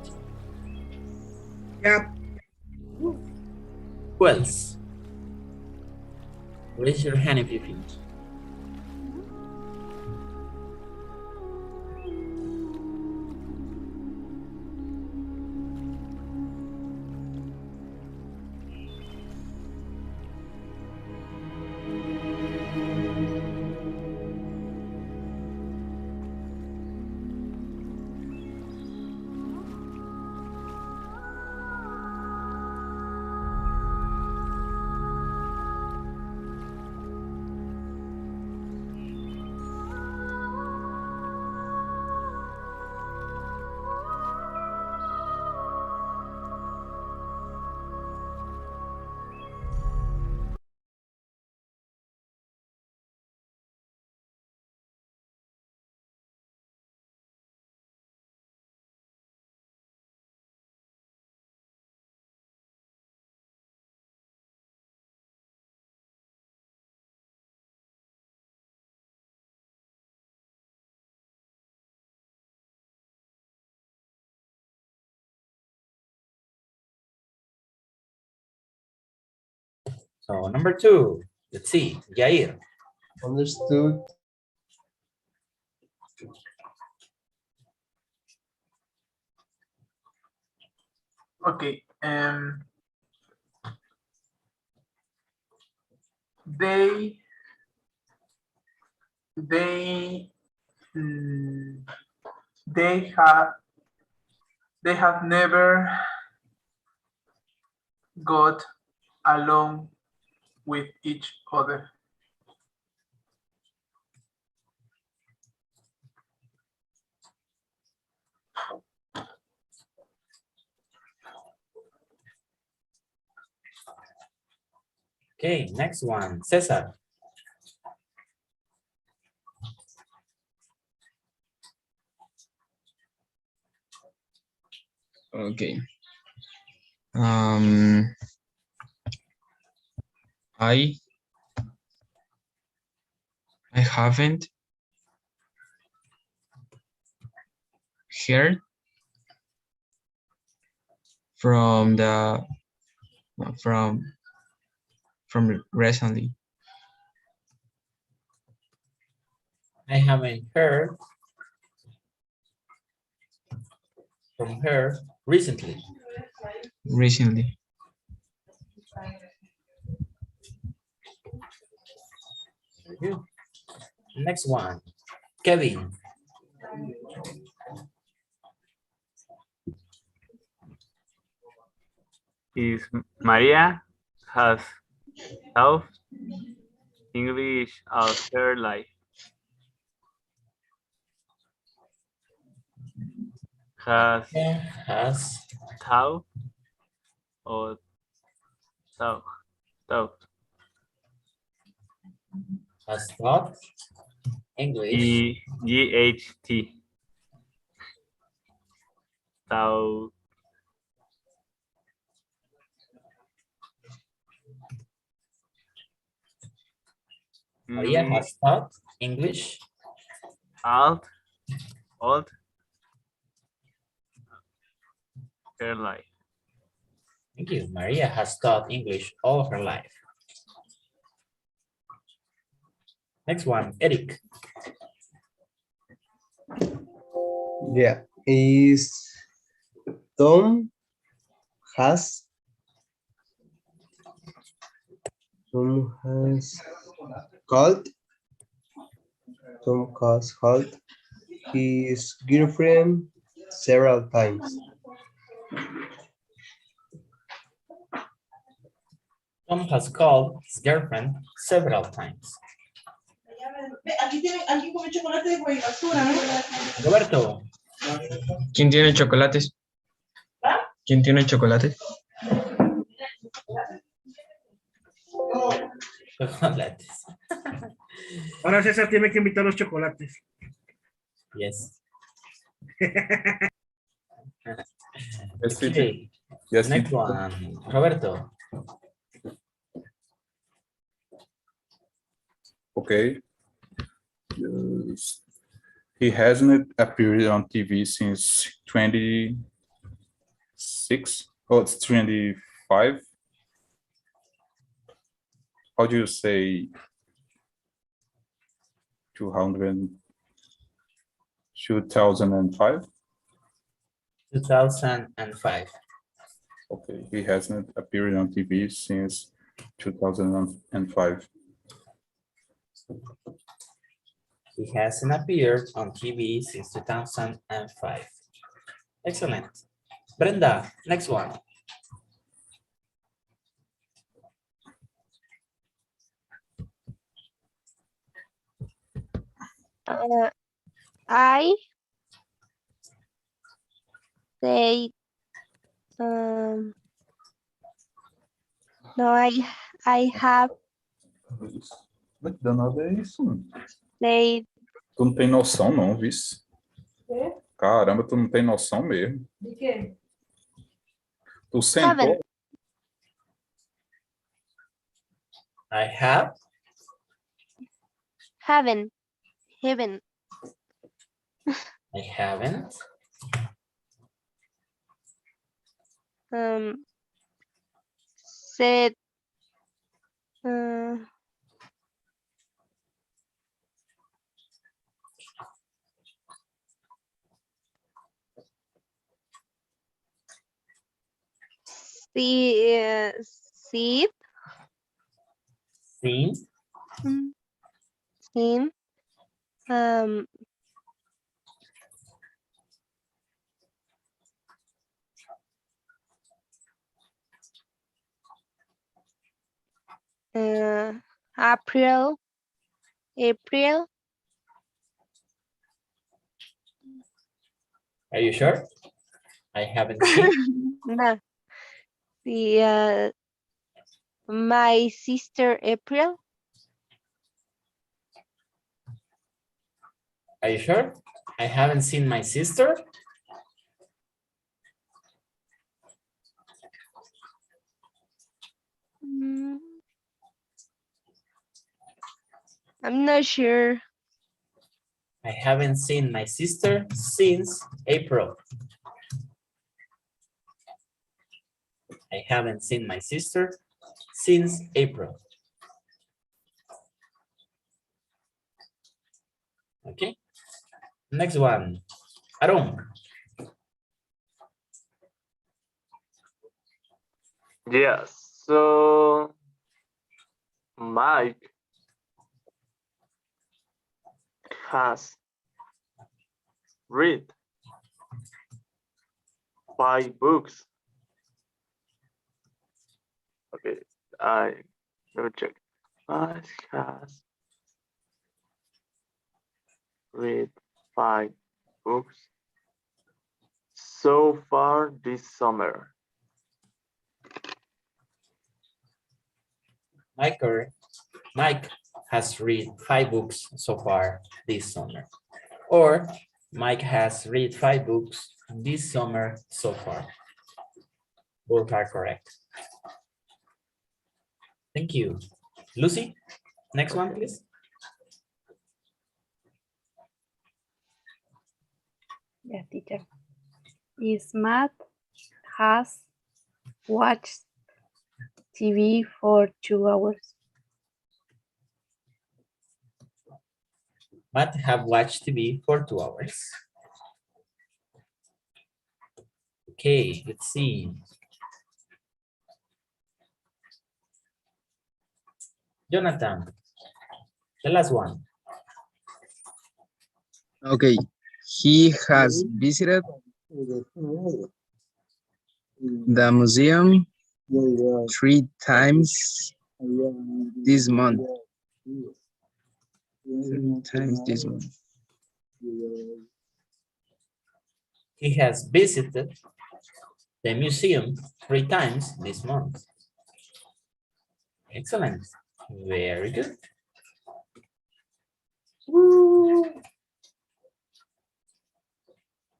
S11: Yep.
S1: Who else? Raise your hand if you finish. So number 2, let's see, Jair.
S5: Understood.
S7: Okay. They mm, they have never got along with each other.
S1: Okay, next one, Cesar.
S12: Okay. I haven't heard from recently.
S1: I haven't heard from her recently.
S12: Recently.
S1: Very good. Next one, Kevin.
S16: Is Maria has taught English all her life.
S1: Has
S16: taught or taught.
S1: Has taught English.
S16: GHT. Taught.
S1: Maria has taught English.
S16: Alt her life.
S1: Thank you. Maria has taught English all her life. Next one, Eric.
S5: Yeah, is Tom has called his girlfriend several times.
S1: Tom has called his girlfriend several times. Roberto.
S12: ¿Quién tiene chocolates? ¿Quién tiene chocolates?
S1: Chocolates.
S11: Ahora César tiene que invitar los chocolates.
S1: Yes.
S2: Yes,
S1: Okay.
S2: teacher. Yes,
S1: Next
S2: teacher.
S1: one, Roberto.
S2: Okay. Yes. He hasn't appeared on TV since 26. Oh, it's 25. How do you say 200? 2005?
S1: 2005.
S2: Okay, he hasn't appeared on TV since 2005.
S1: He hasn't appeared on TV since 2005. Excellent. Brenda, next one.
S6: I say no, I have
S2: Que danado é isso?
S6: said
S2: Tu não tem noção não, vice. Caramba, tu não tem noção mesmo.
S11: ¿De qué?
S2: Tu sentou.
S1: I have.
S6: haven't.
S1: I haven't.
S6: Said see
S1: Seen.
S6: seen April.
S1: Are you sure? I haven't seen.
S6: No. My sister April.
S1: Are you sure? I haven't seen my sister.
S6: I'm not sure.
S1: I haven't seen my sister since April. I haven't seen my sister since April. Okay. Next one. Aaron.
S10: Yes, so Mike has read 5 books. Okay, let me check. Mike has read 5 books so far this summer.
S1: Mike has read 5 books so far this summer. Or Mike has read 5 books this summer so far. Both are correct. Thank you. Lucy, next one, please.
S3: Yes, teacher. Is Matt has watched TV for 2 hours?
S1: Matt have watched TV for 2 hours. Okay, let's see. Jonathan, the last one.
S8: Okay, he has visited the museum 3 times this month. 3 times this month.
S1: He has visited the museum 3 times this month. Excellent. Very good. Woo.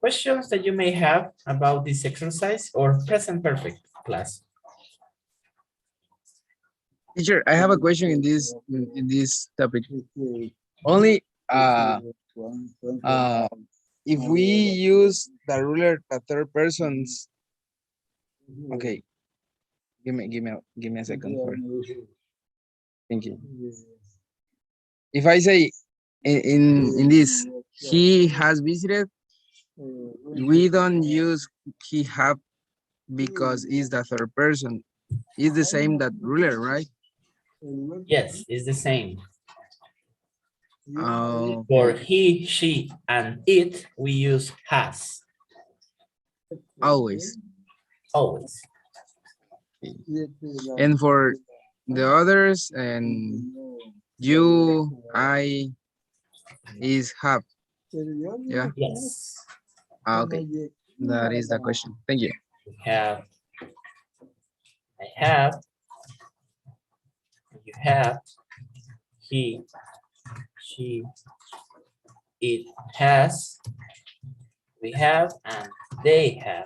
S1: Questions that you may have about this exercise or present perfect class?
S8: Teacher, I have a question in this topic. Only If we use the ruler, the third person's, okay. Give me a second. Thank you. If I say in this, he has visited, we don't use he have because it's the third person. It's the same that ruler, right?
S1: Yes, it's the same.
S8: Oh,
S1: For he, she, and it, we use has.
S8: always.
S1: Always.
S8: And for the others, and you, I, is have. Yeah.
S1: Yes.
S8: Okay. That is the question. Thank you.
S1: We have. I have. You have. He. She. It has. We have, and they have.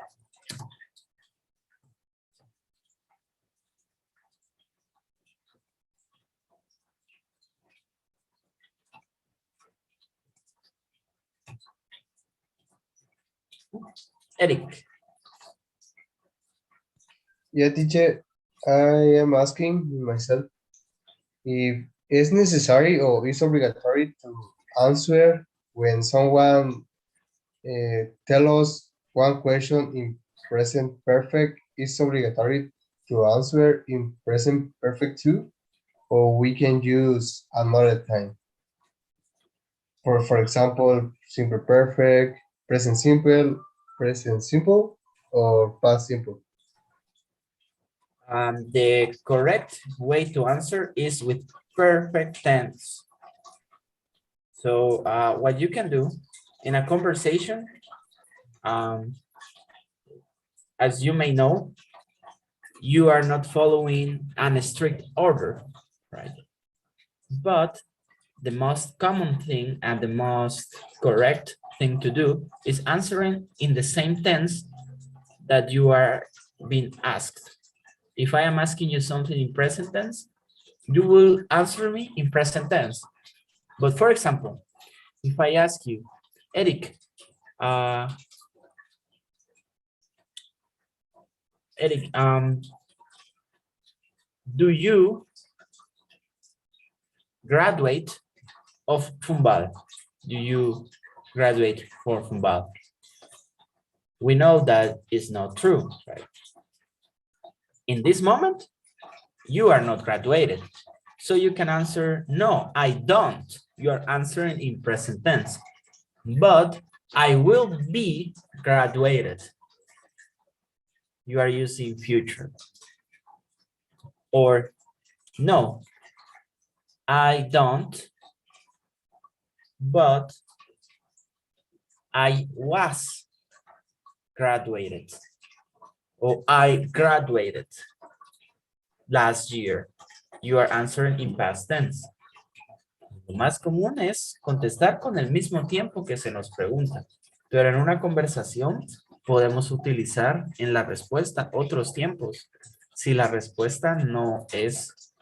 S1: Eric.
S5: Yeah, teacher, I am asking myself if it's necessary or it's obligatory to answer when someone tell us one question in present perfect. It's obligatory to answer in present perfect too, or we can use another time. For example, simple perfect, present simple, or past simple.
S1: The correct way to answer is with perfect tense. So what you can do in a conversation, as you may know, you are not following a strict order, right? But the most common thing and the most correct thing to do is answering in the same tense that you are being asked. If I am asking you something in present tense, you will answer me in present tense. But for example, if I ask you, Eric, do you graduate of Fumbal? Do you graduate for Fumbal? We know that is not true, right? In this moment, you are not graduated. So you can answer, no, I don't. You are answering in present tense. But I will be graduated. You are using future. Or no, I don't, but I was graduated. Or I graduated last year. You are answering in past tense. Lo más común es contestar con el mismo tiempo que se nos pregunta. Pero en una conversación podemos utilizar en la respuesta otros tiempos. Si la respuesta no es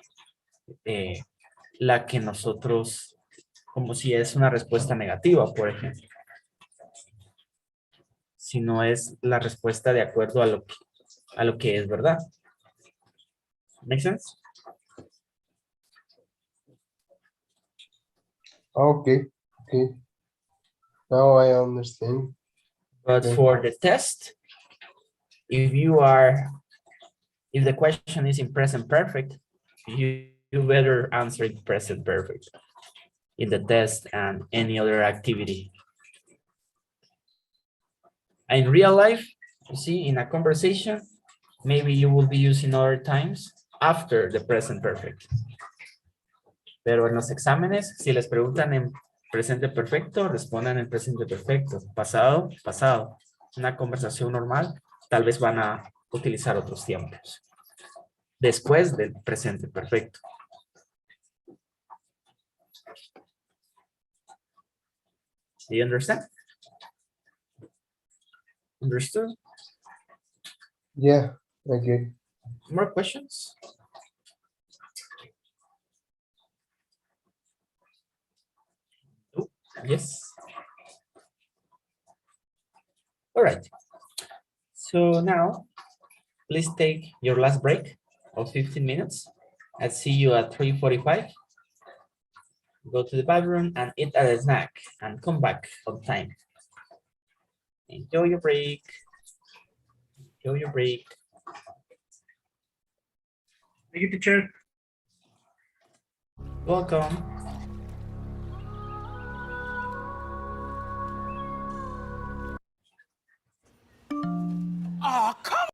S1: la que nosotros, como si es una respuesta negativa, por ejemplo. Si no es la respuesta de acuerdo a lo que es verdad. ¿Make sense?
S5: Okay, okay. Now I understand.
S1: But for the test, if the question is in present perfect, you better answer in present perfect in the test and any other activity. In real life, you see, in a conversation, maybe you will be using other times after the present perfect. Pero en los exámenes, si les preguntan en presente perfecto, respondan en presente perfecto. Pasado, pasado. Una conversación normal, tal vez van a utilizar otros tiempos. Después del presente perfecto. Do you understand? Understood?
S5: Yeah, okay.
S1: More questions? Yes. All right. So now, please take your last break of 15 minutes. I'll see you at 3:45. Go to the bathroom and eat a snack and come back on time. Enjoy your break. Enjoy your break.
S11: Thank you, teacher.
S1: Welcome.
S14: Oh, come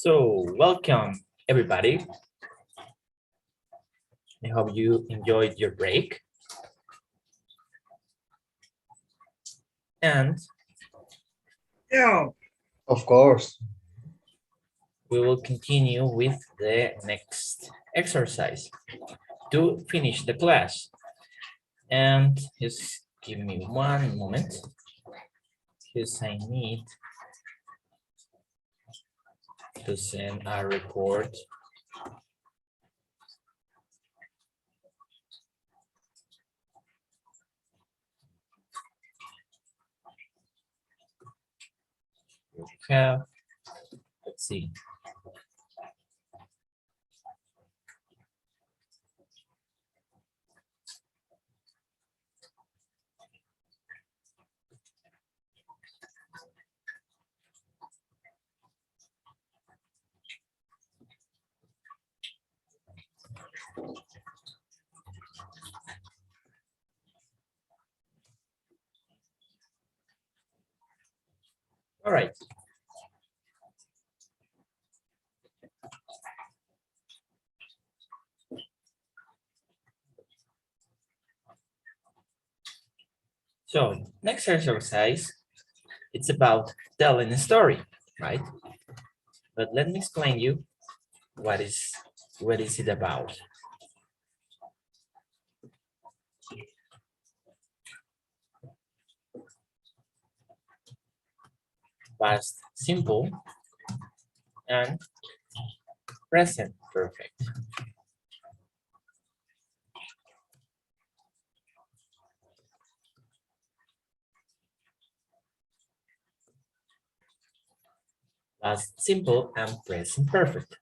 S1: So, welcome everybody. I hope you enjoyed your break. And
S11: Yeah.
S5: Of course.
S1: we will continue with the next exercise to finish the class. And just give me one moment, because I need to send a report. Have, let's see. All right. So next exercise, it's about telling a story, right? But let me explain you what is it about. Past simple and present perfect. Past simple and present perfect.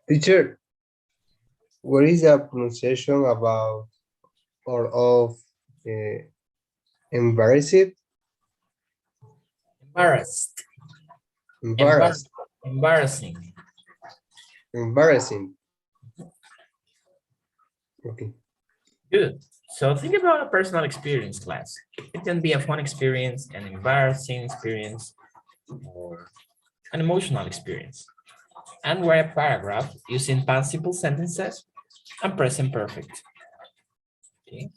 S5: Teacher, what is the pronunciation about or of embarrassed?
S1: Embarrassed.
S5: Embarrassed.
S1: Embarrassing.
S5: Embarrassing. Okay.
S1: Good. So think about a personal experience class. It can be a fun experience, an embarrassing experience, or an emotional experience. And write a paragraph using past simple sentences and present perfect. Okay.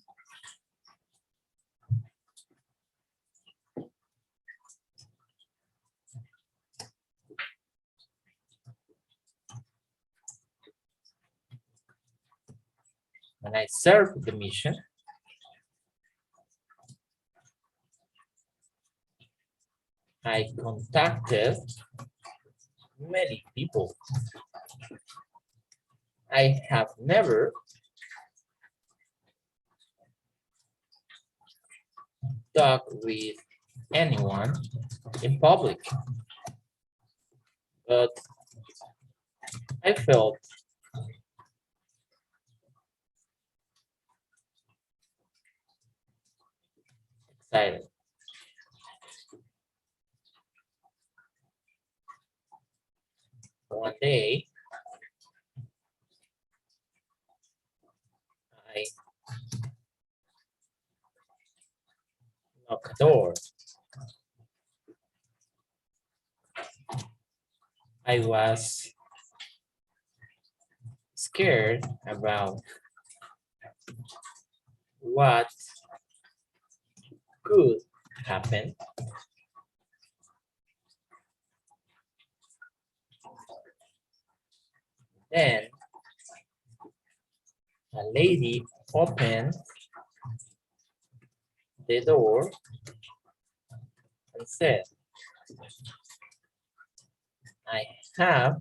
S1: When I served the mission, I contacted many people. I have never talked with anyone in public, but I felt excited. One day, I knocked the door. I was scared about what could happen. Then a lady opened the door and said, I have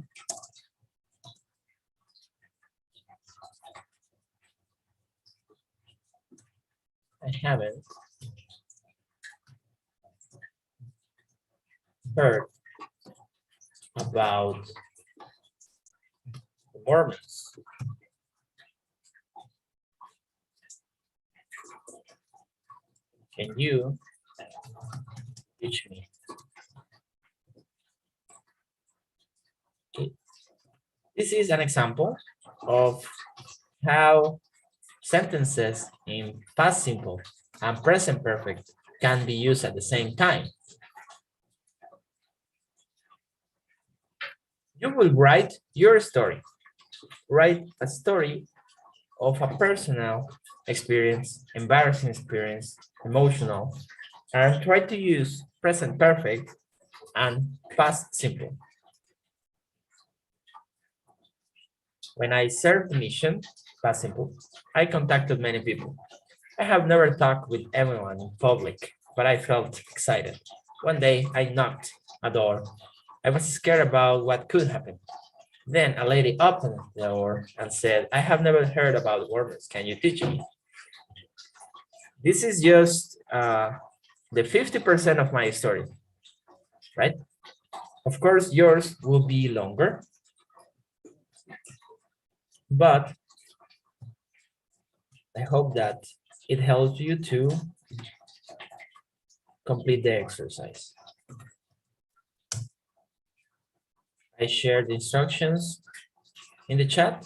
S1: I haven't heard about the Mormons. Can you teach me? Okay. This is an example of how sentences in past simple and present perfect can be used at the same time. You will write your story. Write a story of a personal experience, embarrassing experience, emotional, and try to use present perfect and past simple. When I served the mission, past simple, I contacted many people. I have never talked with everyone in public, but I felt excited. One day I knocked a door. I was scared about what could happen. Then a lady opened the door and said, I have never heard about wormers. Can you teach me? This is just the 50% of my story, right? Of course, yours will be longer, but I hope that it helps you to complete the exercise. I shared the instructions in the chat.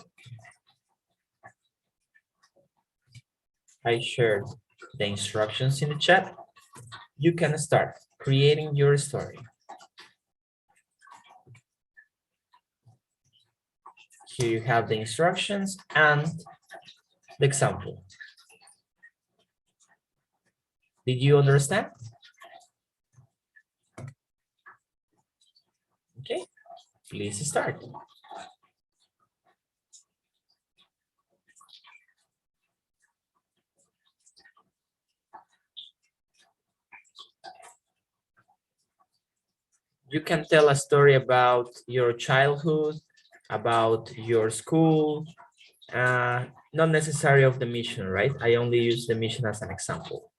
S1: I shared the instructions in the chat. You can start creating your story. Here you have the instructions and the example. Did you understand? Okay, please start. You can tell a story about your childhood, about your school, not necessarily of the mission, right? I only use the mission as an example.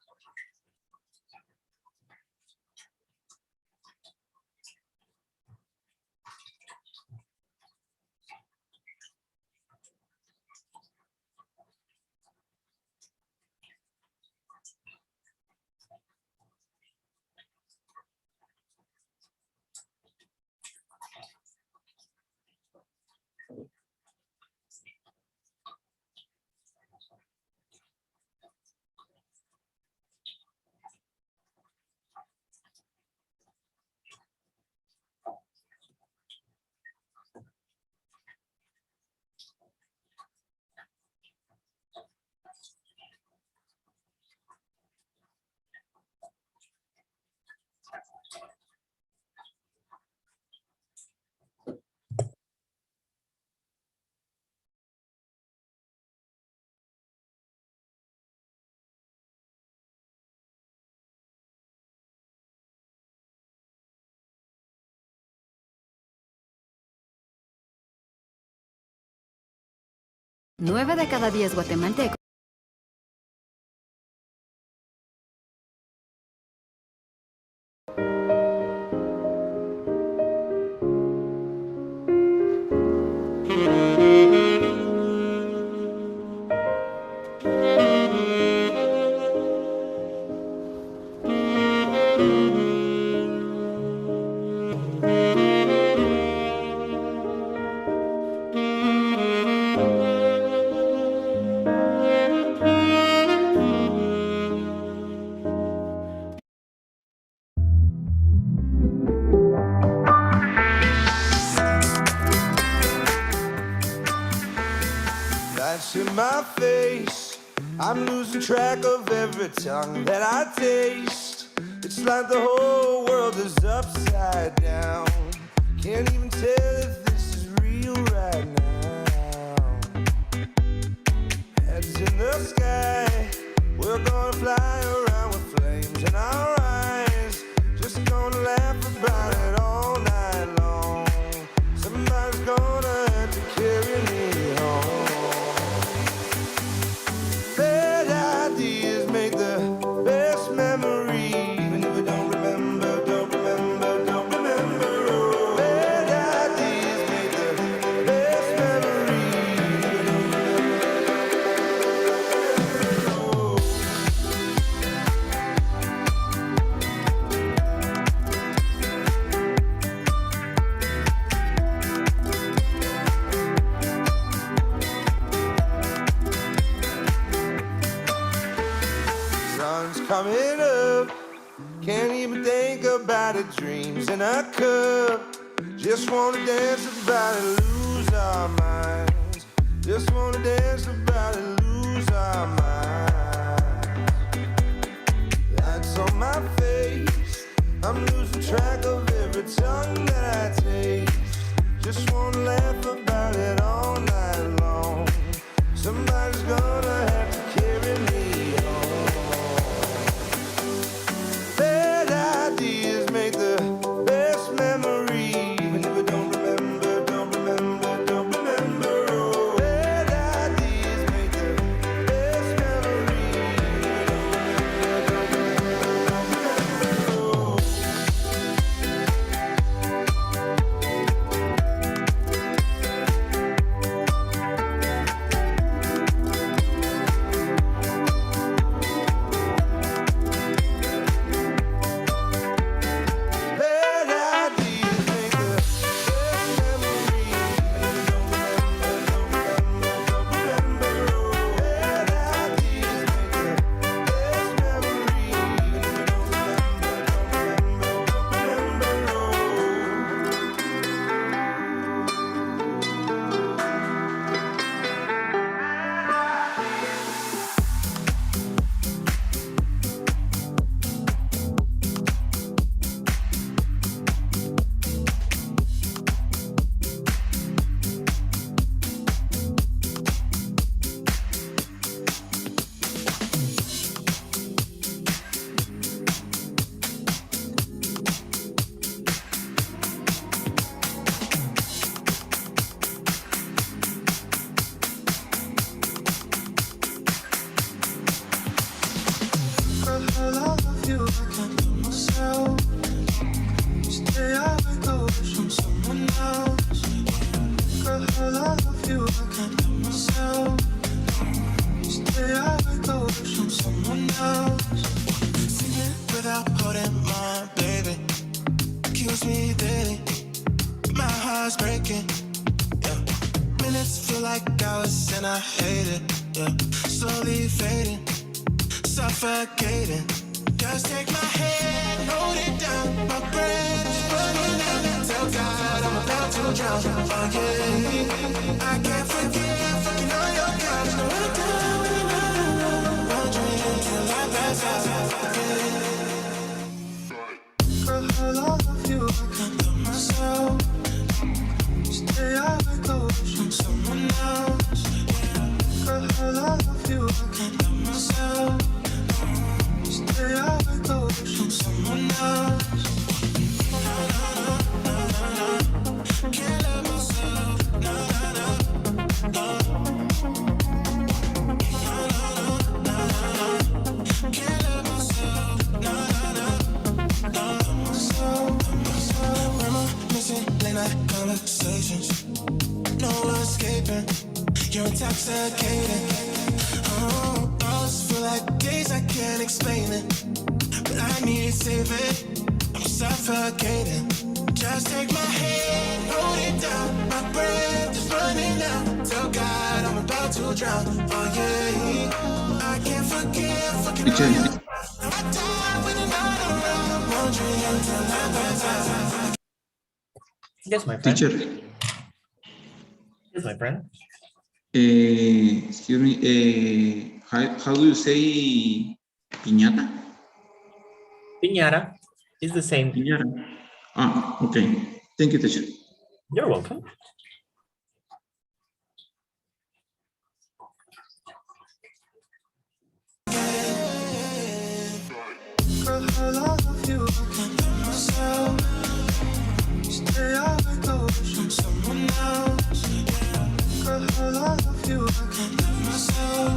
S17: Nueve de cada 10 guatemaltecos.
S14: Lights in my face, I'm losing track of every tongue that I taste. It's like the whole world is upside down. Can't even tell if this is real right now. coming up. Can't even think about it, dreams in a cup. Just wanna dance about it, lose our minds. Just wanna dance about it, lose our minds. That's on my face. I'm losing track of every tongue that I taste. Just wanna laugh about it all night long. Somebody's gonna have to carry me home. Bad ideas make the best memories. When you don't remember, don't remember, don't remember. Oh, bad ideas make the best memories. Don't remember, don't remember, don't remember. Bad ideas make the best memories. Don't remember, don't remember, don't remember. Oh, bad ideas make the best memories. Don't remember, don't remember, don't remember. Oh. I love you, I can't do myself. Stay awake or wish on someone else. Girl, I love you, I can't do myself. Stay awake or wish on someone else. Singing without holding my baby. Kills me daily. My heart's breaking. Yeah. Minutes feel like hours and I hate it. Yeah. Slowly fading. Suffocating. Just take my hand, hold it down. My breath is running out. Tell God I'm about to drown. Oh yeah, I can't forget fucking on your couch. No other time when you're not alone. Wondering till I pass out. Yeah. Girl, I love you, I can't love myself. Stay awake or wish on someone else. Girl, I love you, I can't love myself. Stay awake or wish on someone else. Can't let myself. Can't let myself. Reminiscing late night conversations. No escaping. You're intoxicating. Oh, thoughts feel like days I can't explain it, but I need saving. I'm suffocating. Just take my hand, hold it down. My breath is running out. Tell God I'm about to drown. Oh yeah, I can't forget fucking all you. Now I die when you're not around. Wondering until I pass out.
S1: Yes, my friend.
S12: Teacher,
S1: Yes, my friend.
S12: excuse me, how do you say piñata?
S1: Piñata is the same.
S12: Piñata. Ah, okay. Thank you, teacher.
S1: You're welcome.
S14: Girl, I love you, I can't love myself. Stay awake or wish on someone else. Girl, I love you, I can't love myself.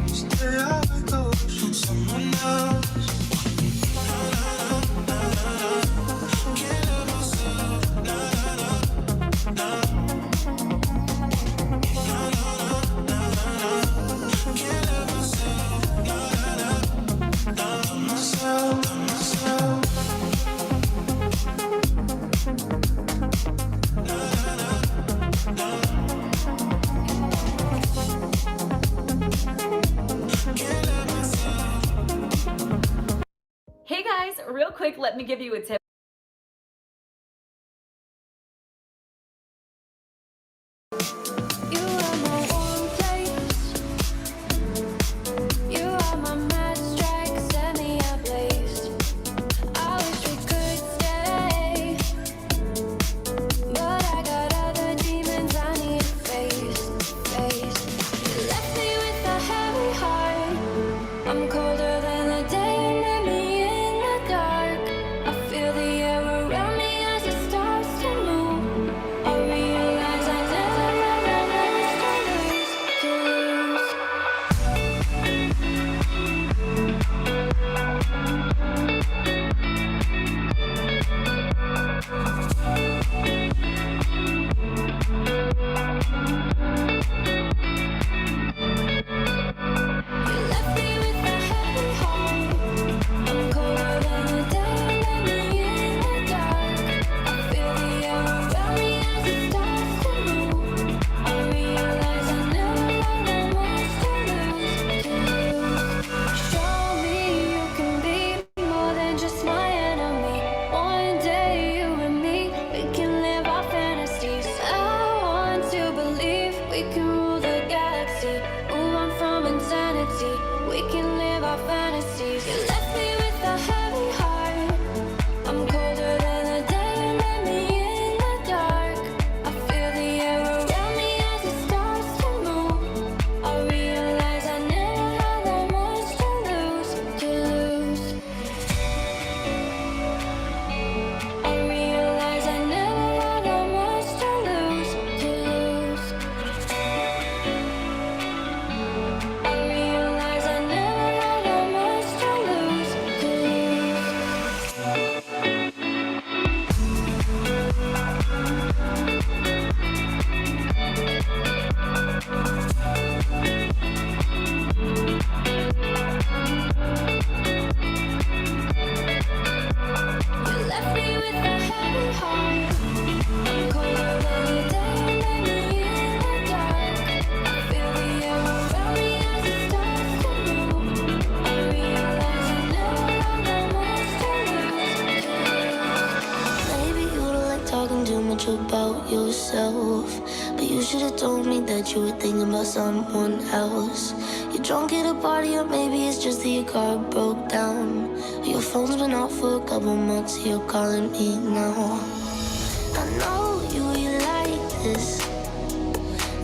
S14: Stay awake or wish on someone else. Can't let myself. Can't let myself. Myself. Can't
S18: quick, let me give you a tip.
S13: You are my warm place. You are my mad strike, set me ablaze. I wish we could stay, but I got other demons I need to face. You left me with a heavy heart. I'm colder than the day you met me in the dark. I feel the air around me as it starts to move. I realize I never to lose. You left me with a heavy heart. I'm colder than the day you met me in the dark. I feel the air around me as it starts to move. I realize I never had that much to lose. Show me you can be more than just my enemy. One day you and me, we can live our fantasies. I want to believe we can rule the galaxy. Move on from insanity. We can live our fantasies. You left me with a heavy heart. I'm colder than the day you met me in the dark. I feel the air around me as it starts to move. I realize I never had that much to lose. I realize I never had that much to lose. I realize I never had that much to lose. You left me with a heavy heart. I'm colder than the day you met me in the dark. I feel the air around me as it starts to move. I realize I never had that much to lose. Maybe you don't like talking too much about yourself, but you should have told me that you were thinking about someone else. You're drunk at a party, or maybe it's just that your car broke down. Your phone's been off for a couple months, you're calling me now. I know you like this.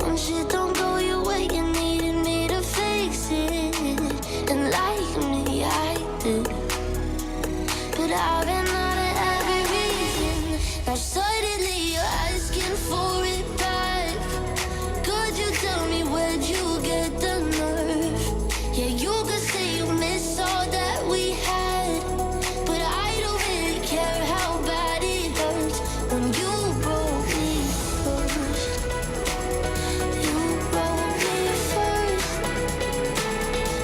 S13: When shit don't go your way, you needed me to fix it. And like me, I did. But I've been out of every reason. Now suddenly you're asking for it back. Could you tell me where'd you get the nerve? Yeah, you could say you miss all that we had, but I don't really care how bad it hurts when you broke me first. You broke me first.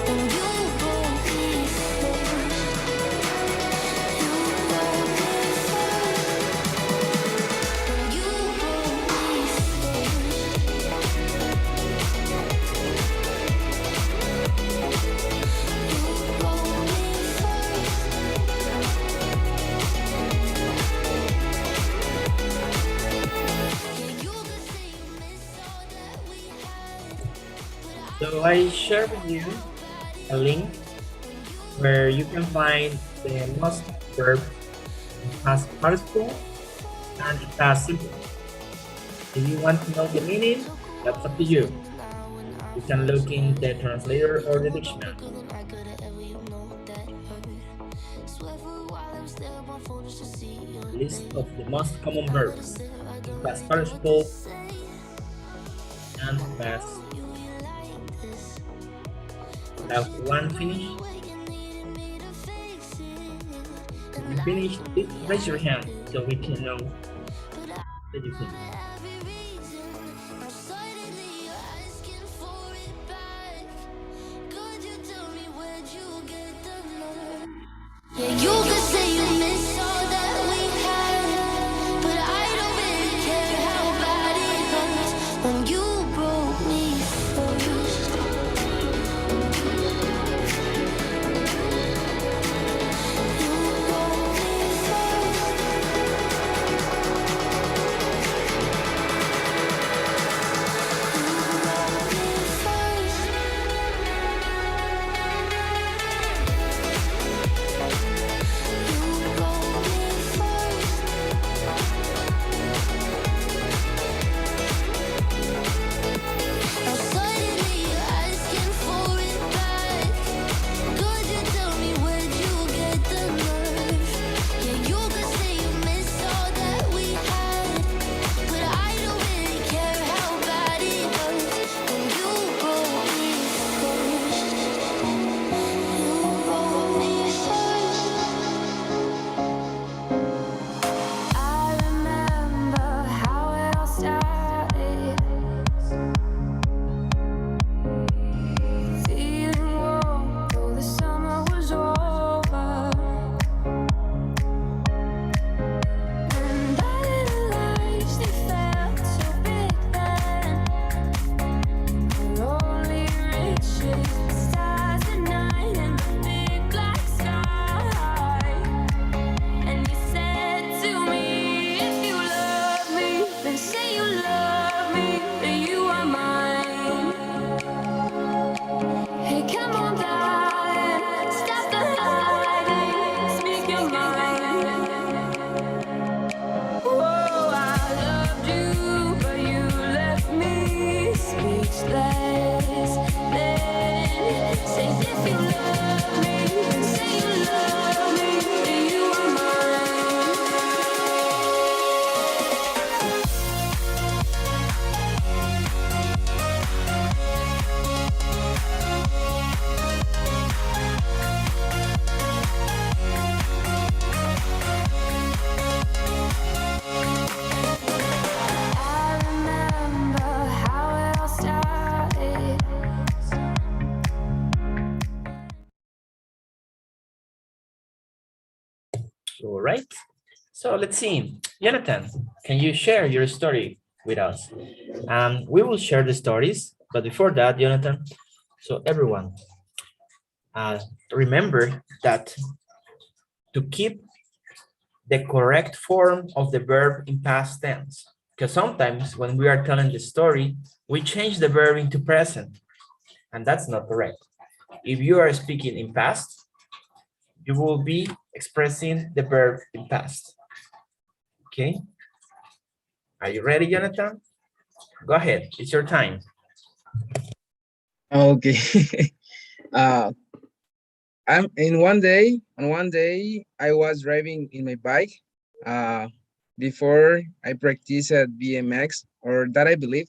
S13: When you broke me first. You broke me first. When you broke me
S1: So I share with you a link where you can find the most verb in past participle and past simple. If you want to know the meaning, that's up to you. You can look in the translator or the dictionary. List of the most common verbs in past participle and past. Have one finish? If you finish, please raise your hand so we can know that you finished.
S13: Yeah, you could say you miss all that we had, but I don't really care how bad it hurts when you broke me first. You broke me
S1: All right. So let's see. Jonathan, can you share your story with us? We will share the stories, but before that, Jonathan, so everyone, remember that to keep the correct form of the verb in past tense, because sometimes when we are telling the story, we change the verb into present, and that's not correct. If you are speaking in past, you will be expressing the verb in past. Okay? Are you ready, Jonathan? Go ahead, it's your time.
S8: Okay. uh, I'm in one day. On one day, I was driving in my bike. Before I practice at BMX, or that I believe,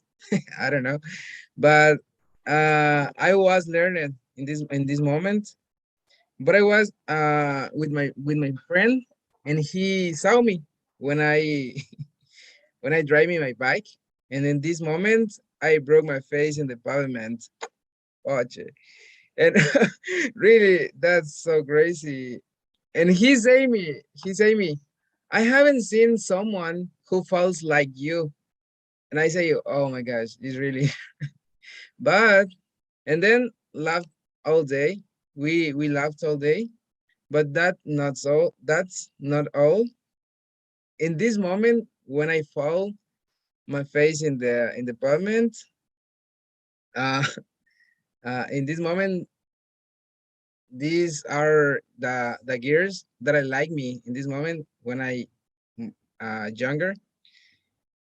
S8: I don't know, but I was learning in this moment. But I was with my friend, and he saw me when I when I driving my bike, and in this moment I broke my face in the pavement. Watch it. And really, that's so crazy. And he say me, I haven't seen someone who falls like you. And I say, oh my gosh, it's really. But and then laughed all day. We laughed all day, but that's not all. In this moment, when I fall my face in the pavement, uh, in this moment, these are the gears that I like me in this moment when I younger.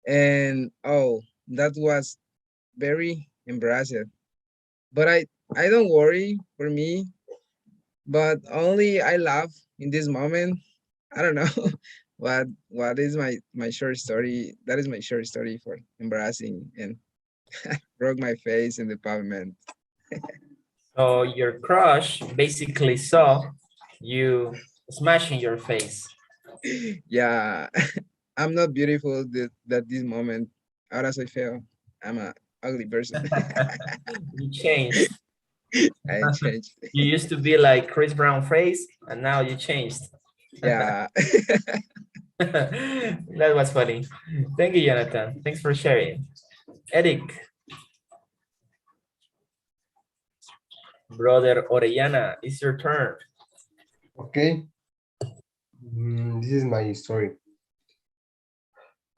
S8: And oh, that was very embarrassing. But I don't worry for me, but only I laugh in this moment. I don't know what is my short story. That is my short story for embarrassing and broke my face in the pavement.
S1: So your crush basically saw you smashing your face.
S8: Yeah, I'm not beautiful that this moment. Ahora soy feo. I'm a ugly person.
S1: You changed.
S8: I changed.
S1: You used to be like Chris Brown face, and now you changed.
S8: Yeah.
S1: That was funny. Thank you, Jonathan. Thanks for sharing. Eric. Brother Orellana, it's your turn.
S5: Okay. This is my story.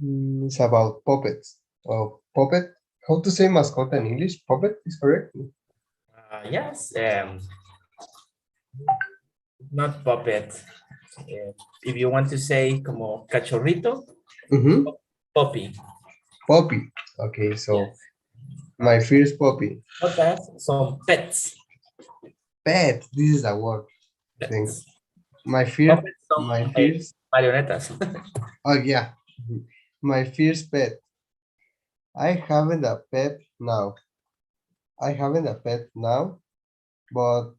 S5: It's about puppets. Oh, puppet. How to say mascota in English? Puppet is correct.
S1: Yes. Not puppet. If you want to say como cachorrito, puppy.
S5: Puppy. Okay, so my first puppy.
S1: Okay, some pets.
S5: Pet. This is a word. Thanks. My first. My first.
S1: Marionetas.
S5: Oh yeah. My first pet. I haven't a pet now. I haven't a pet now, but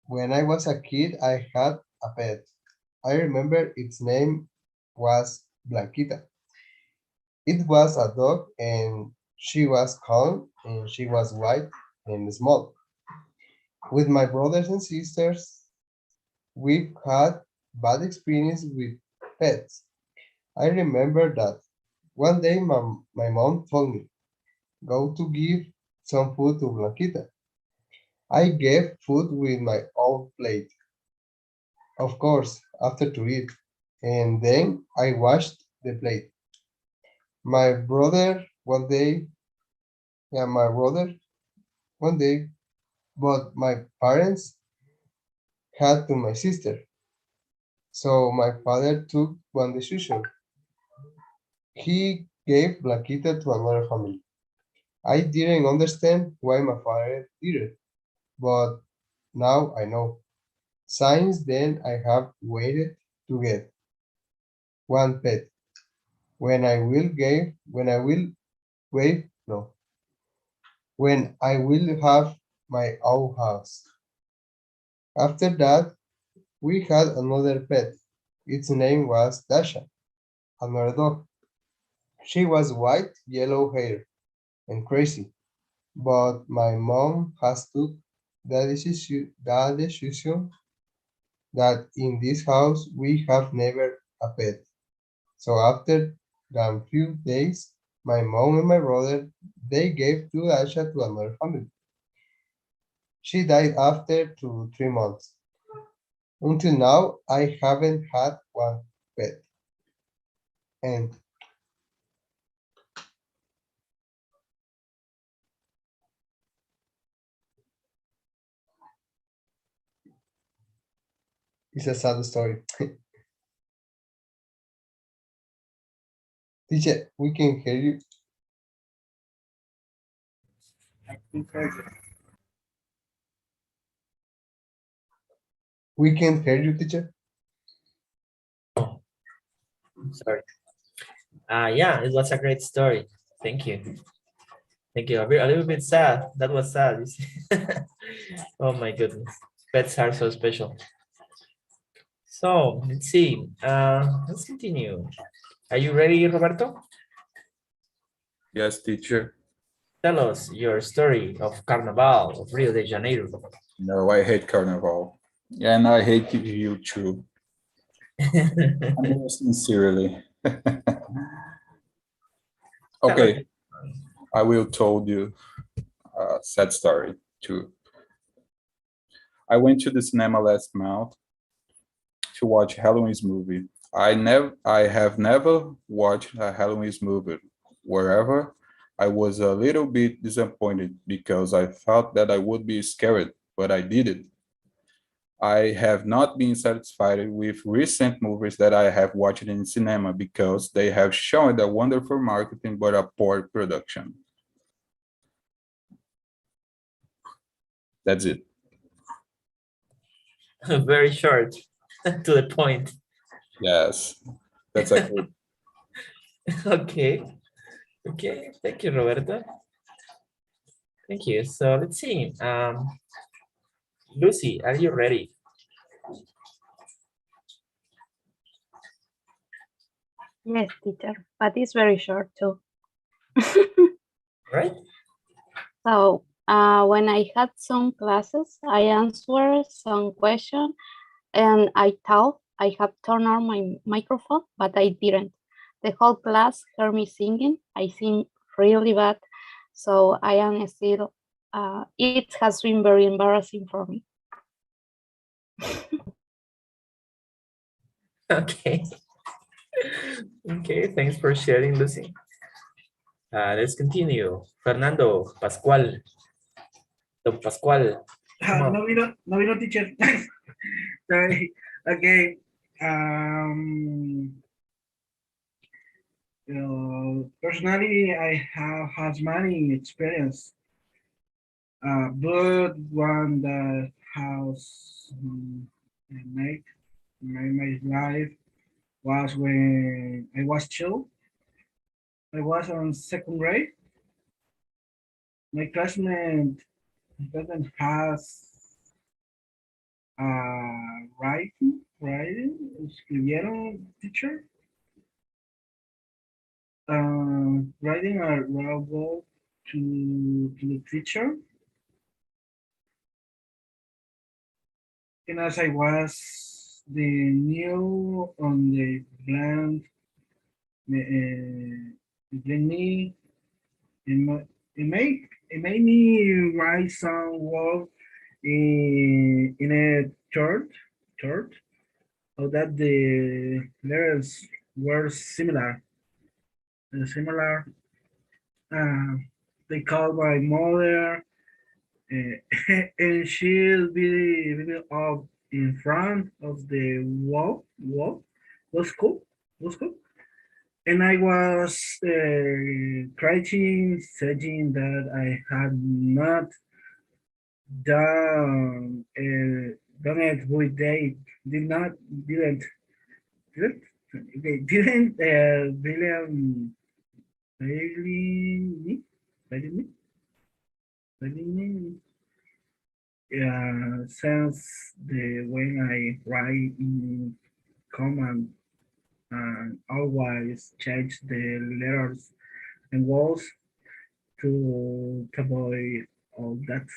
S5: when I was a kid, I had a pet. I remember its name was Blanquita. It was a dog and she was calm and she was white and small. With my brothers and sisters, we've had bad experience with pets. I remember that one day my mom told me, go to give some food to Blanquita. I gave food with my own plate, of course, after to eat, and then I washed the plate. My brother one day, yeah, my brother one day, but my parents had to my sister. So my father took one decision. He gave Blanquita to another family. I didn't understand why my father did it, but now I know. Since then, I have waited to get one pet. When I will wait, no, when I will have my own house. After that, we had another pet. Its name was Dasha, another dog. She was white, yellow hair, and crazy. But my mom has took the decision that in this house we have never a pet. So after than few days, my mom and my brother they gave two Asha to another family. She died after 2 3 months. Until now, I haven't had one pet. And it's a sad story. Teacher, we can hear you. We can hear you, teacher.
S1: Sorry. Yeah, it was a great story. Thank you. Thank you. A little bit sad. That was sad. You see? Oh my goodness. Pets are so special. So let's see. Let's continue. Are you ready, Roberto?
S2: Yes, teacher.
S1: Tell us your story of Carnaval of Rio de Janeiro.
S2: No, I hate Carnival. And I hate you too. I mean, sincerely. Okay, I will told you a sad story too. I went to the cinema last month to watch Halloween's movie. I have never watched a Halloween's movie. Wherever I was a little bit disappointed because I thought that I would be scared, but I didn't. I have not been satisfied with recent movies that I have watched in cinema because they have shown a wonderful marketing but a poor production. That's it.
S1: Very short, to the point.
S2: Yes, that's a good.
S1: Okay. Okay. Thank you, Roberto. Thank you. So let's see. Lucy, are you ready?
S3: Yes, teacher, but it's very short too.
S1: Right.
S3: So when I had some classes, I answered some question and I thought I had turned on my microphone, but I didn't. The whole class heard me singing. I sing really bad, so I am still, it has been very embarrassing for me.
S1: Okay. Okay, thanks for sharing, Lucy. Let's continue. Fernando Pascual. Don Pascual.
S11: No vino teacher. Sorry. Okay. Personally, I have has many experience, but one that has made my life was when I was chill. I was on second grade. My classmate doesn't has writing, escribieron teacher, writing a robot to the teacher. And as I was the new on the bland, bring me, it made me write some work in a chart, so that the letters were similar. Uh, they called my mother, and she'll be up in front of the wall. Was cool. Was cool. And I was crying, saying that I had not done it with they didn't they didn't really me really since the when I write in command and always change the letters and words to avoid all that.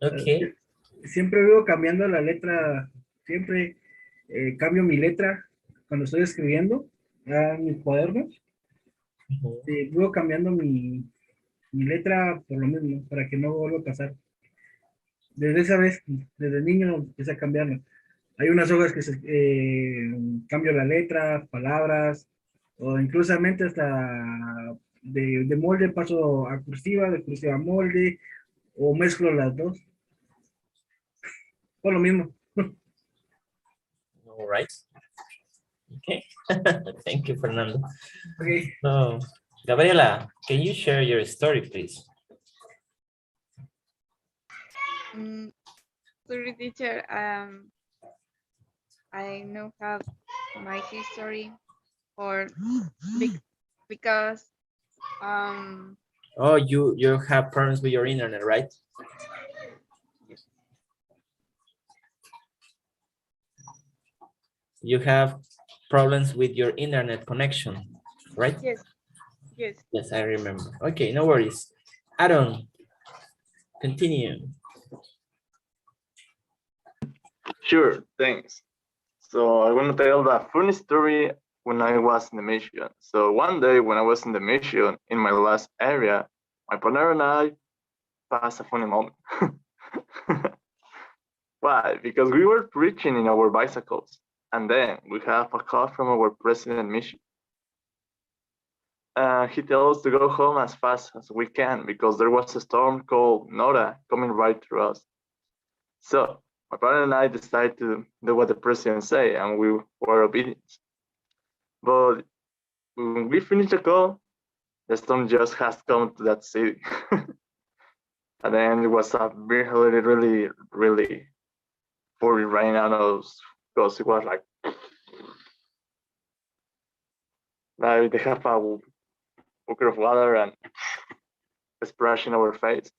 S1: Okay.
S11: Siempre vivo cambiando la letra, siempre cambio mi letra cuando estoy escribiendo en mis cuadernos. Vivo cambiando mi letra por lo mismo, para que no vuelva a pasar. Desde esa vez, desde niño empecé a cambiarlo. Hay unas hojas que cambio la letra, palabras, o inclusamente hasta de molde paso a cursiva, de cursiva a molde, o mezclo las dos. Por lo mismo.
S1: All right. Okay. Thank you, Fernando.
S11: Okay.
S1: So, Gabriela, can you share your story, please?
S9: Sorry, teacher. I know have my history or because
S1: Oh, you have problems with your internet, right? You have problems with your internet connection, right?
S9: yes, yes.
S1: Yes, I remember. Okay, no worries. Aaron, continue.
S10: Sure, thanks. So I want to tell the funny story when I was in the mission. So one day when I was in the mission in my last area, my partner and I passed a funny moment. Why? Because we were preaching in our bicycles, and then we have a call from our president mission. He tells us to go home as fast as we can because there was a storm called Nora coming right through us. So my partner and I decided to do what the president said, and we were obedient. But when we finished the call, the storm just has come to that city. And then it was a really pouring rain on us because it was like they have a bucket of water and splashing our face.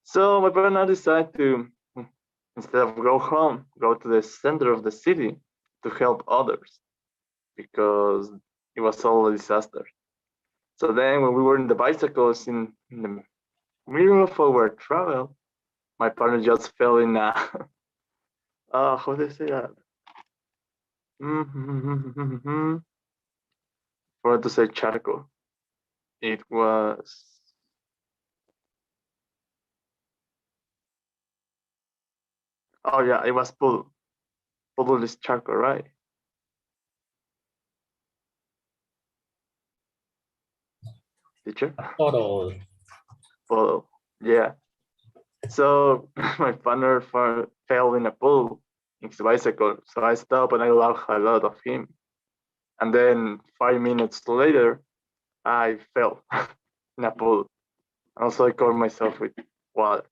S10: So my partner decided to, instead of go home, go to the center of the city to help others because it was all a disaster. So then when we were in the bicycles in the middle of our travel, my partner just fell in a, how do you say that? For to say charco. It was, oh yeah, it was pool. Pool is charco, right? Teacher?
S1: Total.
S10: Pool, yeah. So my partner fell in a pool in his bicycle. So I stopped and I laughed a lot of him. And then 5 minutes later, I fell in a pool. Also, I covered myself with water.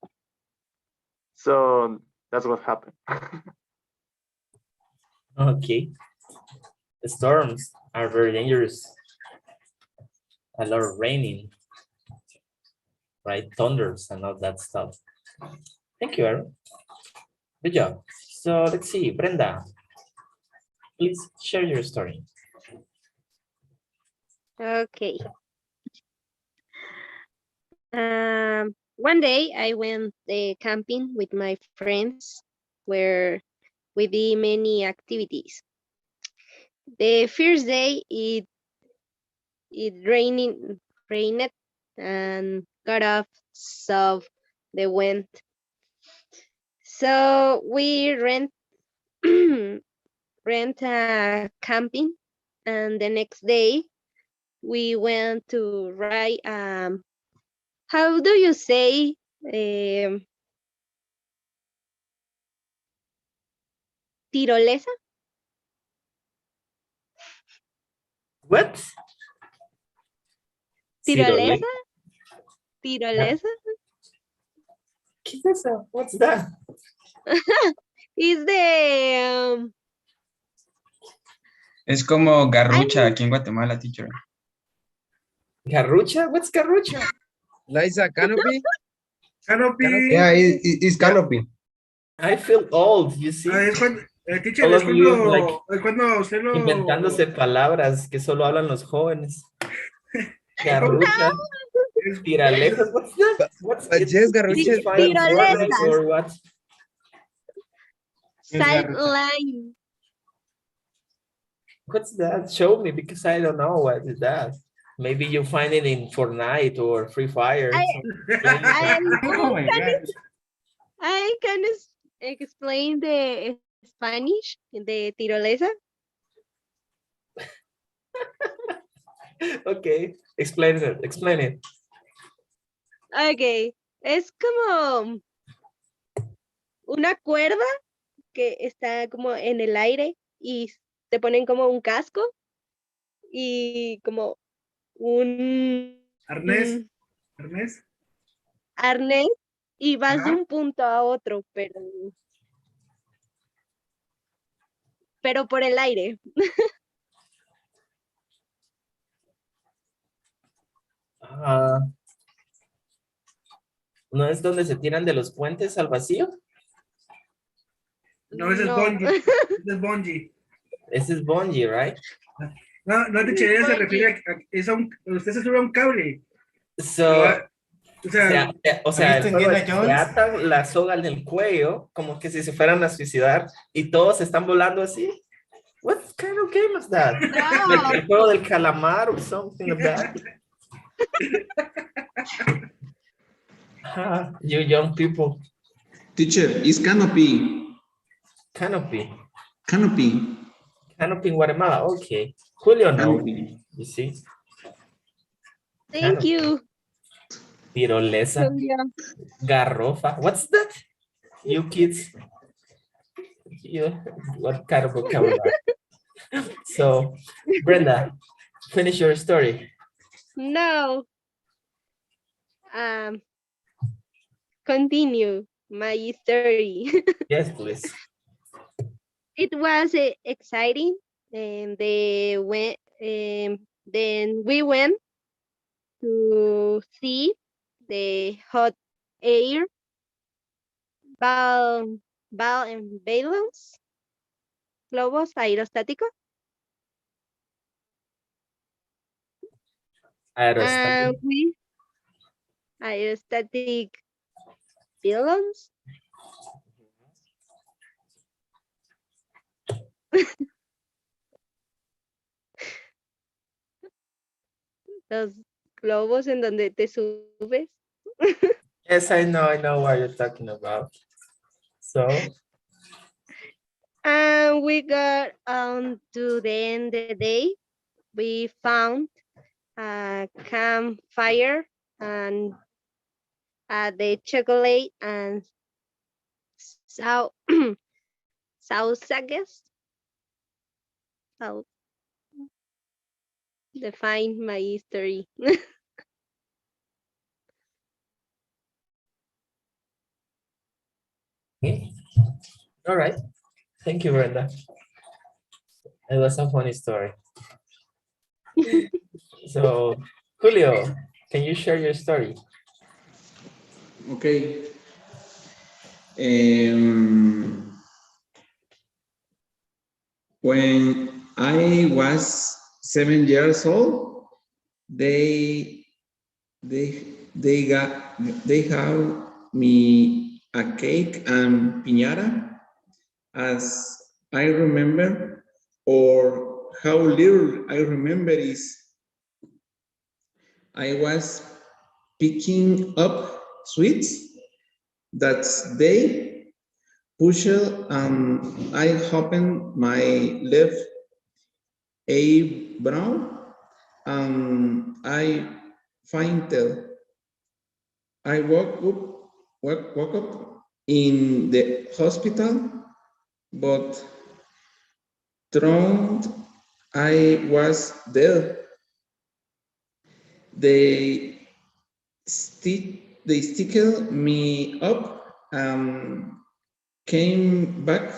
S10: So that's what happened.
S1: Okay. The storms are very dangerous. A lot of raining, right? Thunders and all that stuff. Thank you, Aaron. Good job. So let's see, Brenda, please share your story.
S6: Okay. One day I went camping with my friends where we did many activities. The first day it rained and got off so the wind. So we rent a camping, and the next day we went to ride. How do you say? Tirolesa?
S1: What?
S6: Tirolesa? Tirolesa?
S1: ¿Qué es eso? What's that?
S6: Is the
S8: Es como garrucha aquí en Guatemala, teacher.
S1: Garrucha? What's garrucha?
S8: Liza, canopy?
S11: Canopy.
S5: Yeah, it's canopy.
S1: I feel old, you see.
S11: Teacher,
S1: All
S11: es
S1: of you,
S11: cuando,
S1: like,
S11: cuando usted lo...
S1: inventándose palabras que solo hablan los jóvenes. Garrucha. Tiralesas, what's that? What's
S8: But
S1: it?
S8: yes,
S1: Is
S8: Garrocha,
S1: it finding Fortnite
S6: Tirolesas.
S1: or what?
S8: Yes, Garrocha.
S6: Sideline.
S1: What's that? Show me because I don't know what is that. Maybe you find it in Fortnite or Free Fire.
S6: I, I,
S8: Oh my God.
S6: I can explain the Spanish, the tirolesa.
S1: Okay, explain it. Explain it.
S6: Ok, es como una cuerda que está como en el aire y te ponen como un casco y como un
S11: Arnés. Arnés.
S6: arnés y vas de
S11: Ajá.
S6: un punto a otro, pero por el aire.
S1: Ah, ¿no es donde se tiran de los puentes al vacío?
S11: No, ese es
S6: No.
S11: bungee. Ese es bungee.
S1: Ese es bungee, right?
S11: No, no te se
S6: Bungee.
S11: refiere usted se sube a un cable.
S1: So,
S11: O sea,
S1: o sea,
S8: ¿has
S1: el
S8: visto
S1: juego
S8: Indiana
S1: es que se
S8: Jones?
S1: atan la soga en el cuello, como que si se fueran a suicidar, y todos están volando así. What kind of game is that? Like
S6: No.
S1: el juego del calamar or something like that? You young people.
S12: Teacher, is canopy.
S1: Canopy.
S12: Canopy.
S1: Canopy in Guatemala. Okay. Julio knows.
S12: Canopy.
S1: You see?
S6: Thank you.
S1: Tirolesa.
S6: Julia.
S1: Garrofa. What's that? You kids. You, what kind of vocabulary? So, Brenda, finish your story.
S6: No. Continue my story.
S1: Yes, please.
S6: It was exciting, and then we went to see the hot air ball and balloons, globos aerostáticos.
S1: Aerostatic.
S6: We aerostatic balloons. Los globos en donde te subes.
S1: Yes, I know what you're talking about. So,
S6: And we got on to the end of the day. We found a campfire and the chocolate and sau sausages. I'll define my story.
S1: okay. All right. Thank you, Brenda. It was a funny story. So, Julio, can you share your story?
S12: Okay. When I was 7 years old, they have me a cake and piñata, as I remember, or how little I remember is I was picking up sweets that they pushed, and I opened my left eyebrow and I fainted. I woke up in the hospital, but thought I was dead. They sticked me up and came back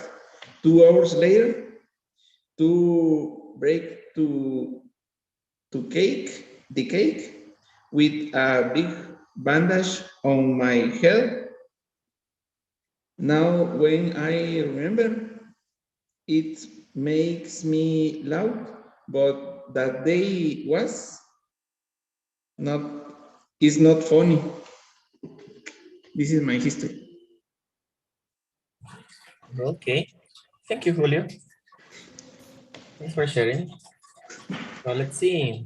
S12: 2 hours later to break the cake with a big bandage on my head. Now, when I remember, it makes me laugh, but that day was not It's not funny. This is my history.
S1: Okay. Thank you, Julio. Thanks for sharing. So let's see.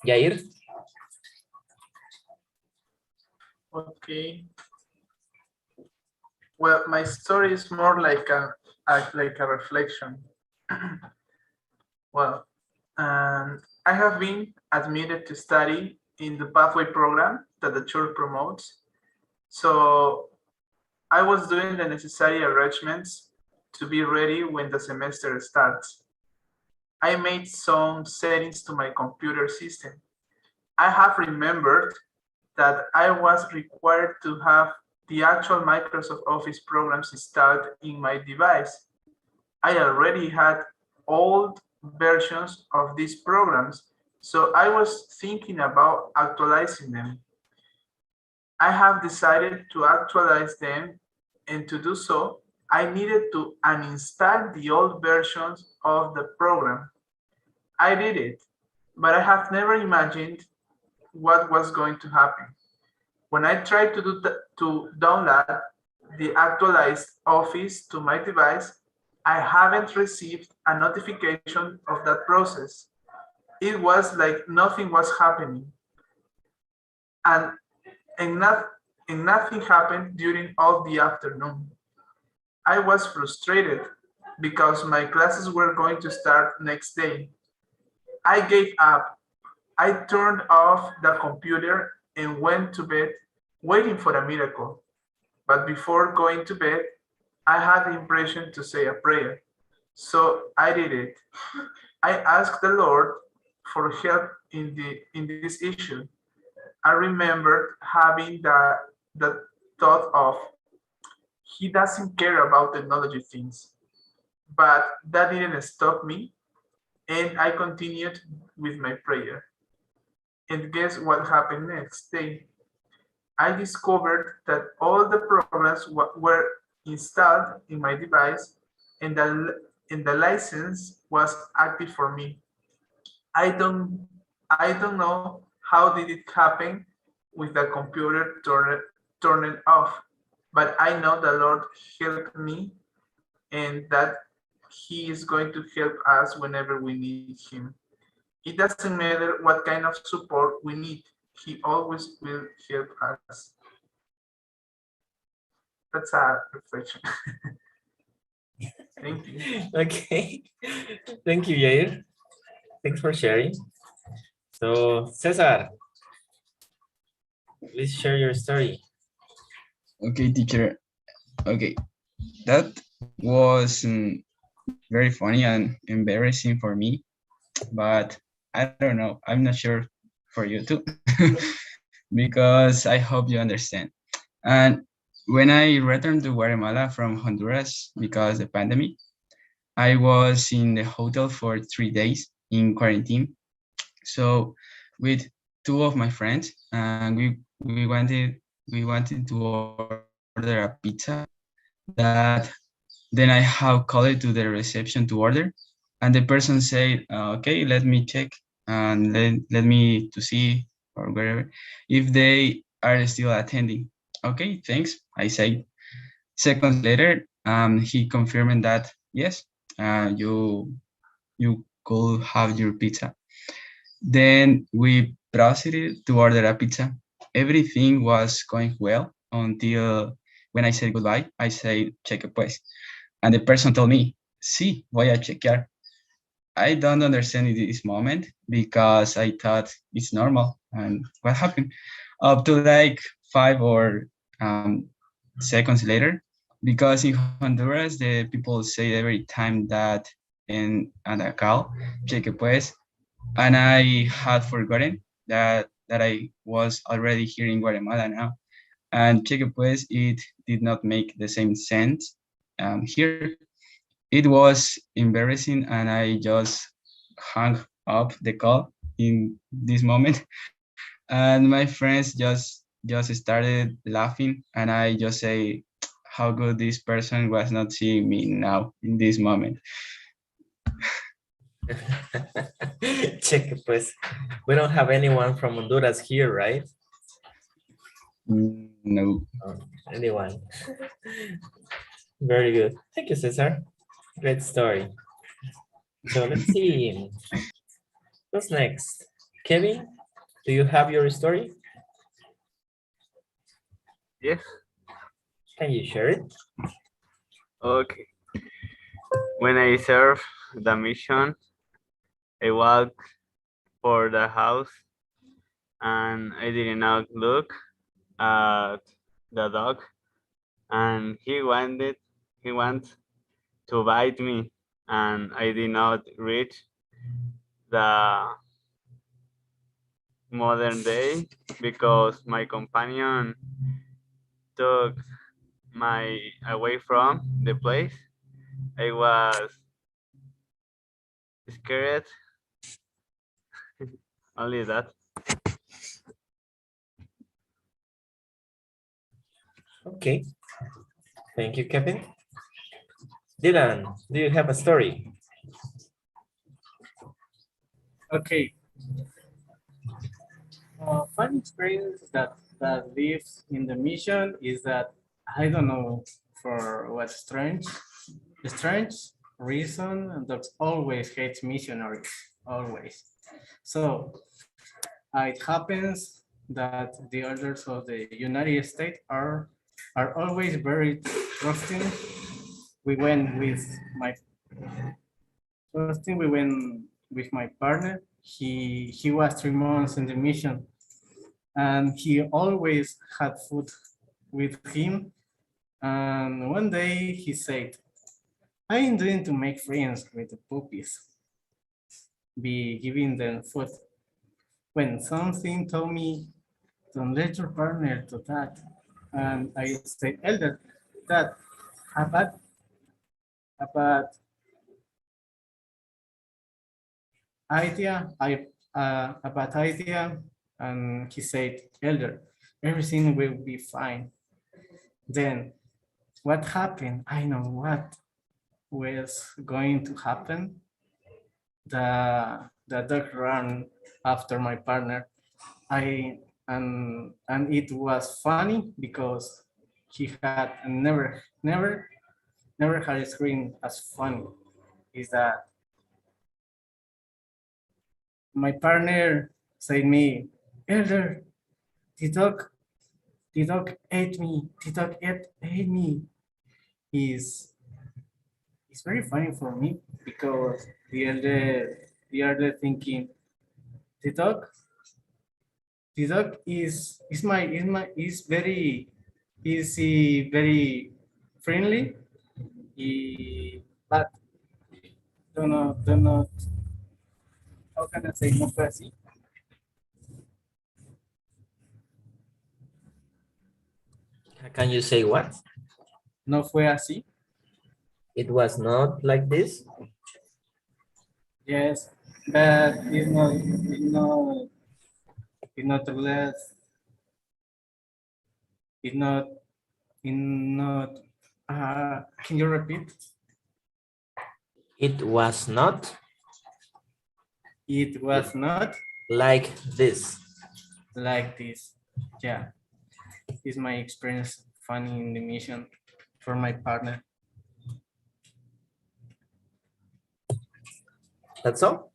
S1: Yair.
S7: Okay. Well, my story is more like a reflection. Well, I have been admitted to study in the pathway program that the church promotes. So I was doing the necessary arrangements to be ready when the semester starts. I made some settings to my computer system. I have remembered that I was required to have the actual Microsoft Office programs installed in my device. I already had old versions of these programs, so I was thinking about actualizing them. I have decided to actualize them, and to do so, I needed to uninstall the old versions of the program. I did it, but I have never imagined what was going to happen. When I tried to download the actualized Office to my device, I haven't received a notification of that process. It was like nothing was happening, and and, not, and nothing happened during all the afternoon. I was frustrated because my classes were going to start next day. I gave up. I turned off the computer and went to bed waiting for a miracle. But before going to bed, I had the impression to say a prayer. So I did it. I asked the Lord for help in this issue. I remembered having the thought of he doesn't care about technology things. But that didn't stop me, and I continued with my prayer. And guess what happened next day? I discovered that all the programs were installed in my device, and the license was active for me. I don't I don't know how did it happen with the computer turned off, but I know the Lord helped me and that He is going to help us whenever we need Him. It doesn't matter what kind of support we need, He always will help us. That's a reflection. Thank you.
S1: Okay. Thank you, Yair. Thanks for sharing. So, Cesar, please share your story.
S18: Okay, teacher. Okay, that was very funny and embarrassing for me, but I don't know. I'm not sure for you too, because I hope you understand. And when I returned to Guatemala from Honduras because the pandemic, I was in the hotel for 3 days in quarantine. So with two of my friends, and we wanted to order a pizza that then I have called to the reception to order, and the person said, "Okay, let me check and let me to see or whatever if they are still attending." Okay, thanks. I say. Seconds later, he confirmed that yes, you could have your pizza. Then we proceeded to order a pizza. Everything was going well until when I said goodbye, I said, cheque pues. And the person told me, sí, voy a chequear. I don't understand in this moment because I thought it's normal. And what happened? Up to like 5 or seconds later, because in Honduras, the people say every time that and a call, cheque pues, and I had forgotten that I was already here in Guatemala now. And cheque pues, it did not make the same sense here. It was embarrassing, and I just hung up the call in this moment. And my friends just started laughing, and I just say, how good this person was not seeing me now in this moment.
S1: Check, pues. We don't have anyone from Honduras here, right?
S18: No.
S1: Anyone? Very good. Thank you, Cesar. Great story. So let's see. What's next? Kevin, do you have your story?
S16: Yes.
S1: Can you share it?
S16: Okay. When I served the mission, I walked for the house and I did not look at the dog, and he wants to bite me, and I did not reach the modern day because my companion took my away from the place. I was scared. Only that.
S1: Okay. Thank you, Kevin. Dylan, do you have a story?
S19: Okay. Fun experience that lives in the mission is that I don't know for what strange reason dogs always hate missionaries, always. So it happens that the elders of the United States are always very trusting. We went with my partner. He was 3 months in the mission, and he always had food with him. And one day he said, I am doing to make friends with the puppies, be giving them food. When something told me, don't let your partner do that. And I said, elder, that about about idea, and he said, elder, everything will be fine. Then what happened? I know what was going to happen. The dog ran after my partner. And it was funny because he had never had a screen as funny. Is that my partner said me, elder, the dog ate me. The dog ate me. Is it's very funny for me because the elder thinking the dog is very easy, very friendly. But don't know how can I say, no fue así.
S1: Can you say what?
S19: No fue así.
S1: It was not like this?
S19: Yes, but it's not less. It's not. Can you repeat?
S1: It was not.
S19: It was not
S1: like this.
S19: Like this. Yeah, it's my experience funny in the mission for my partner.
S1: That's all?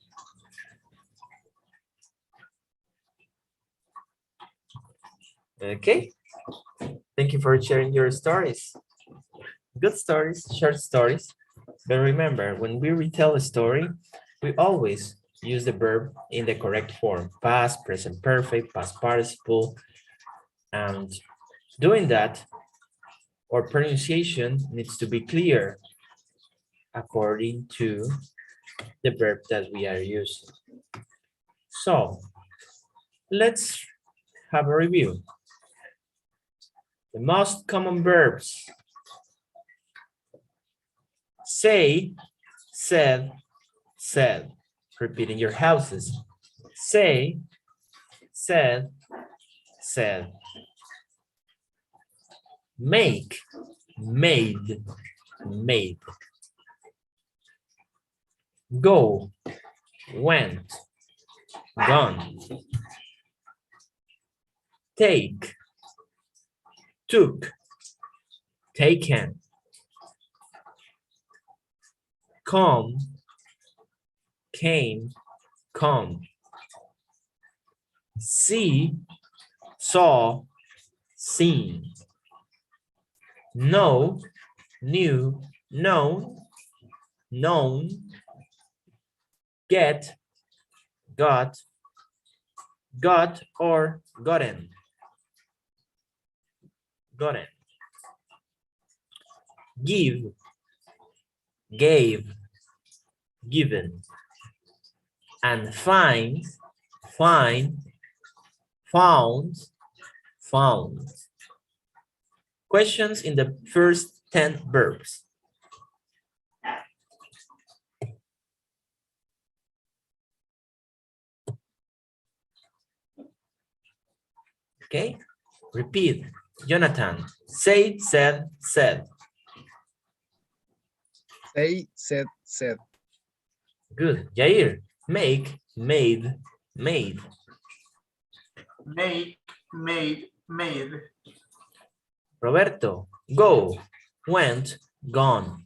S1: Okay. Thank you for sharing your stories. Good stories, short stories. But remember, when we retell a story, we always use the verb in the correct form: past, present perfect, past participle. And doing that, our pronunciation needs to be clear according to the verb that we are using. So let's have a review. The most common verbs: say, said, said. Repeat in your houses: say, said, said. Make, made, made. Go, went, gone. Take, took, taken. Come, came, come. See, saw, seen. Know, knew, known, known. Get, got, got or gotten. Gotten. Give, gave, given. And find, found, found. Questions in the first 10 verbs. Okay, repeat. Jonathan, say, said, said.
S8: Say, said.
S1: Good. Jair, make, made, made.
S7: Make, made, made.
S1: Roberto, go, went, gone.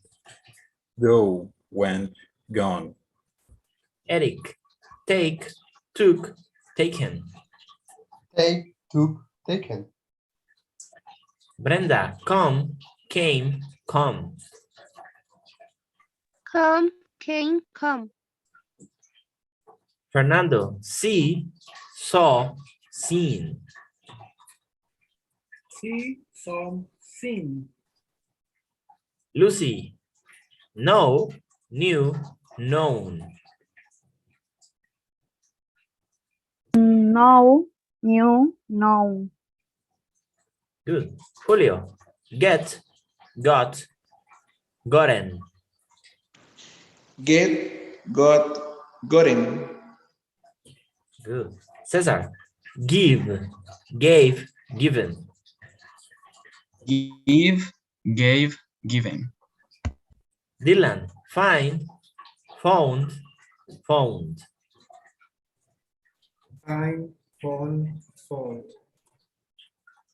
S2: Go, went, gone.
S1: Eric, take, took, taken.
S5: Take, took, taken.
S1: Brenda, come, came, come.
S6: Come, came, come.
S1: Fernando, see, saw, seen.
S11: See, some, seen.
S1: Lucy, know, knew, known.
S3: Know, knew, known.
S1: Good. Julio, get, got, gotten.
S12: Get, got, gotten.
S1: Good. Cesar, give, gave, given.
S18: Give, gave, given.
S1: Dylan, find, found, found.
S11: Find, found.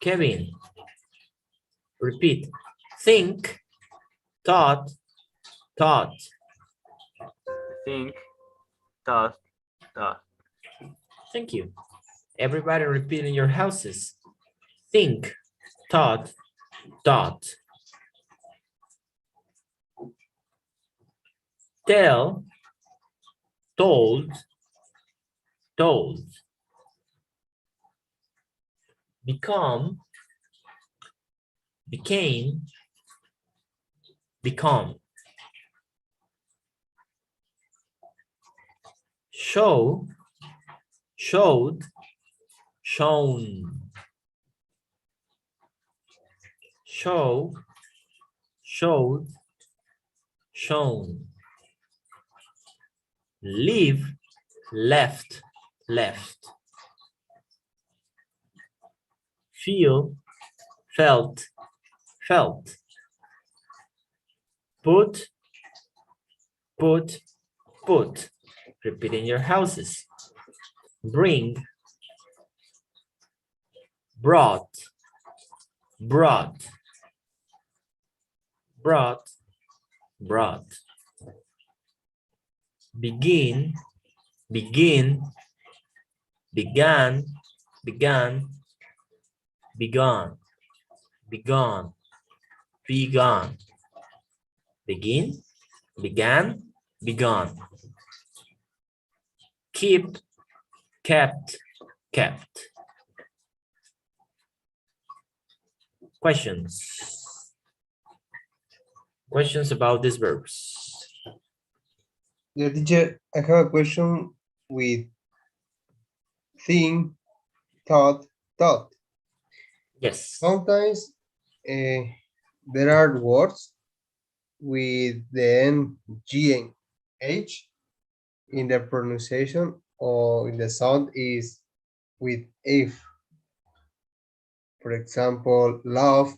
S1: Kevin, repeat. Think, thought, thought.
S16: Think, thought, thought.
S1: Thank you. Everybody repeat in your houses. Think, thought, thought. Tell, told, told. Become, became, become. Show, showed, shown. Show, showed, shown. Leave, left, left. Feel, felt, felt. Put, put, put. Repeat in your houses. Bring, brought, brought, brought, brought. Begin, begin, began, began, begun, begun, begun. Begin, began, begun. Keep, kept, kept. Questions? Questions about these verbs?
S5: Yeah, teacher, I have a question with think, thought, thought.
S1: Yes.
S5: Sometimes there are words with the end G and H in the pronunciation or in the sound is with if. For example, love.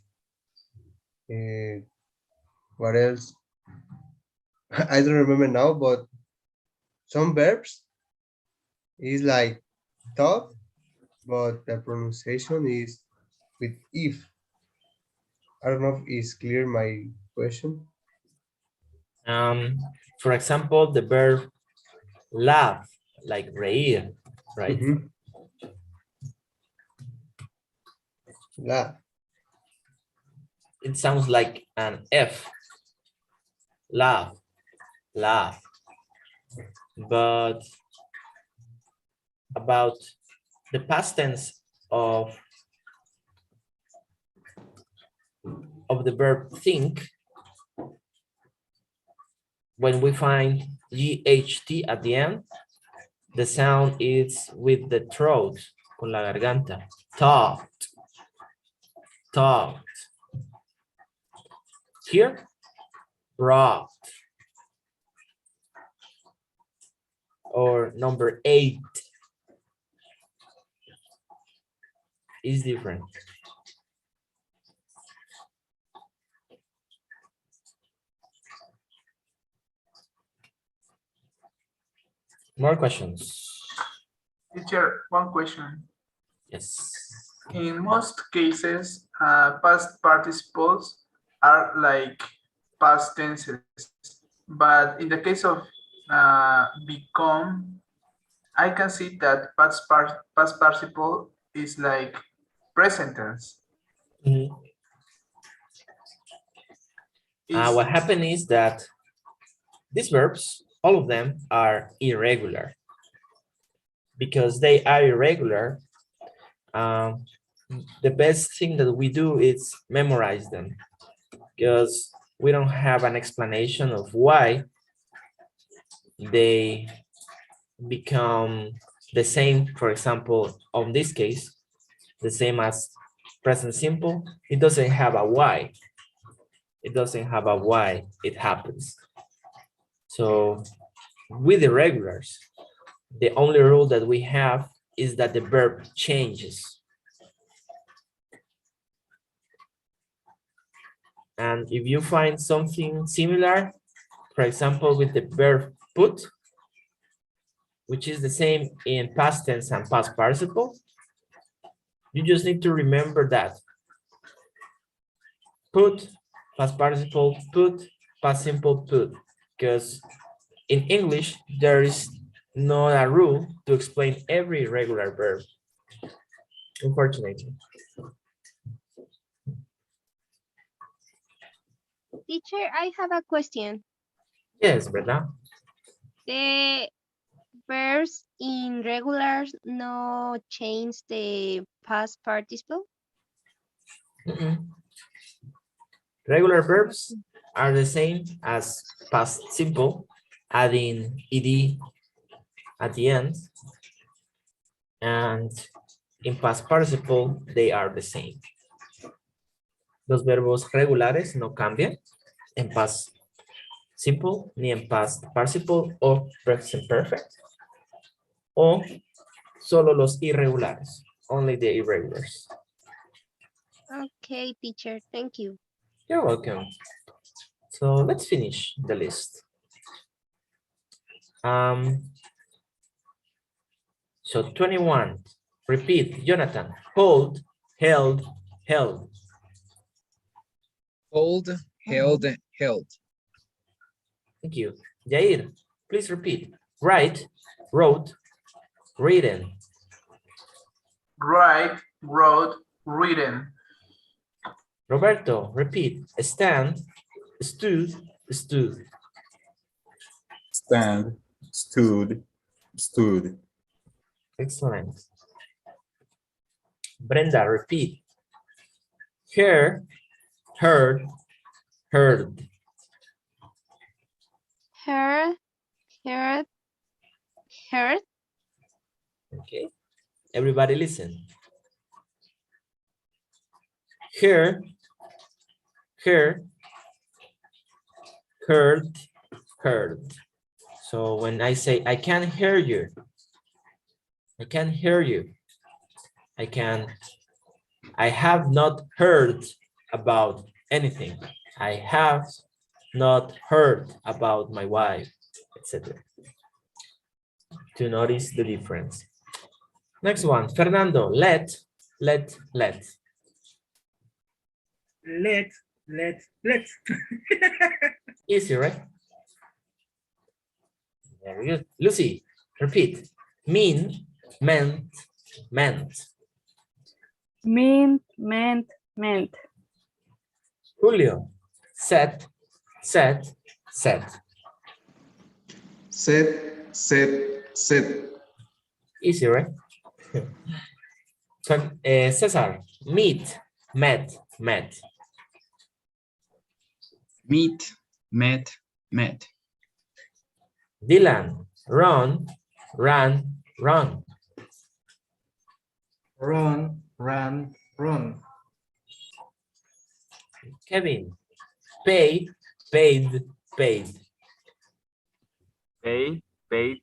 S5: What else? I don't remember now, but some verbs is like thought, but the pronunciation is with if. I don't know if it's clear my question.
S1: Um, for example, the verb laugh, like reír, right?
S5: Mhm. Laugh.
S1: It sounds like an F. Laugh, laugh. But about the past tense of the verb think, when we find GHT at the end, the sound is with the throat, con la garganta. Talked, talked. Here, brought. Or number 8 is different. More questions?
S7: Teacher, one question.
S1: Yes.
S7: In most cases, past participles are like past tenses, but in the case of become, I can see that past participle is like present tense.
S1: Mhm. What happened is that these verbs, all of them are irregular. Because they are irregular, the best thing that we do is memorize them, because we don't have an explanation of why they become the same. For example, on this case, the same as present simple, it doesn't have a why. It doesn't have a why it happens. So with irregulars, the only rule that we have is that the verb changes. And if you find something similar, for example, with the verb put, which is the same in past tense and past participle, you just need to remember that. Put, past participle, put, past simple, put. Because in English, there is not a rule to explain every regular verb, unfortunately.
S6: Teacher, I have a question.
S1: Yes, ¿verdad?
S6: The verbs in regulars no change the past participle?
S1: Mm-mm. Regular verbs are the same as past simple, adding ed at the end. And in past participle, they are the same. Los verbos regulares no cambian en past simple, ni en past participle o present perfect. O solo los irregulares, only the irregulars.
S6: Okay, teacher, thank you.
S1: You're welcome. So let's finish the list. So 21, repeat, Jonathan, hold, held, held.
S8: Hold, held, held.
S1: Thank you. Jair, please repeat. Write, wrote, written.
S7: Write, wrote, written.
S1: Roberto, repeat. Stand, stood, stood.
S2: Stand, stood, stood.
S1: Excellent. Brenda, repeat. Hear, heard, heard.
S6: Heard, heard, heard.
S1: Okay. Everybody listen. Hear, heard, heard, heard. So when I say, I can't hear you, I can't hear you. I have not heard about anything. I have not heard about my wife, etc. to notice the difference. Next one, Fernando, let.
S11: Let.
S1: Easy, right? Very good. Lucy, repeat. Mean, meant.
S3: Meant.
S1: Julio, set.
S12: Set.
S1: Easy, right? Cesar, met.
S18: Meet, met.
S1: Dylan, ran.
S19: Run, run.
S1: Kevin, paid.
S16: Pay, paid.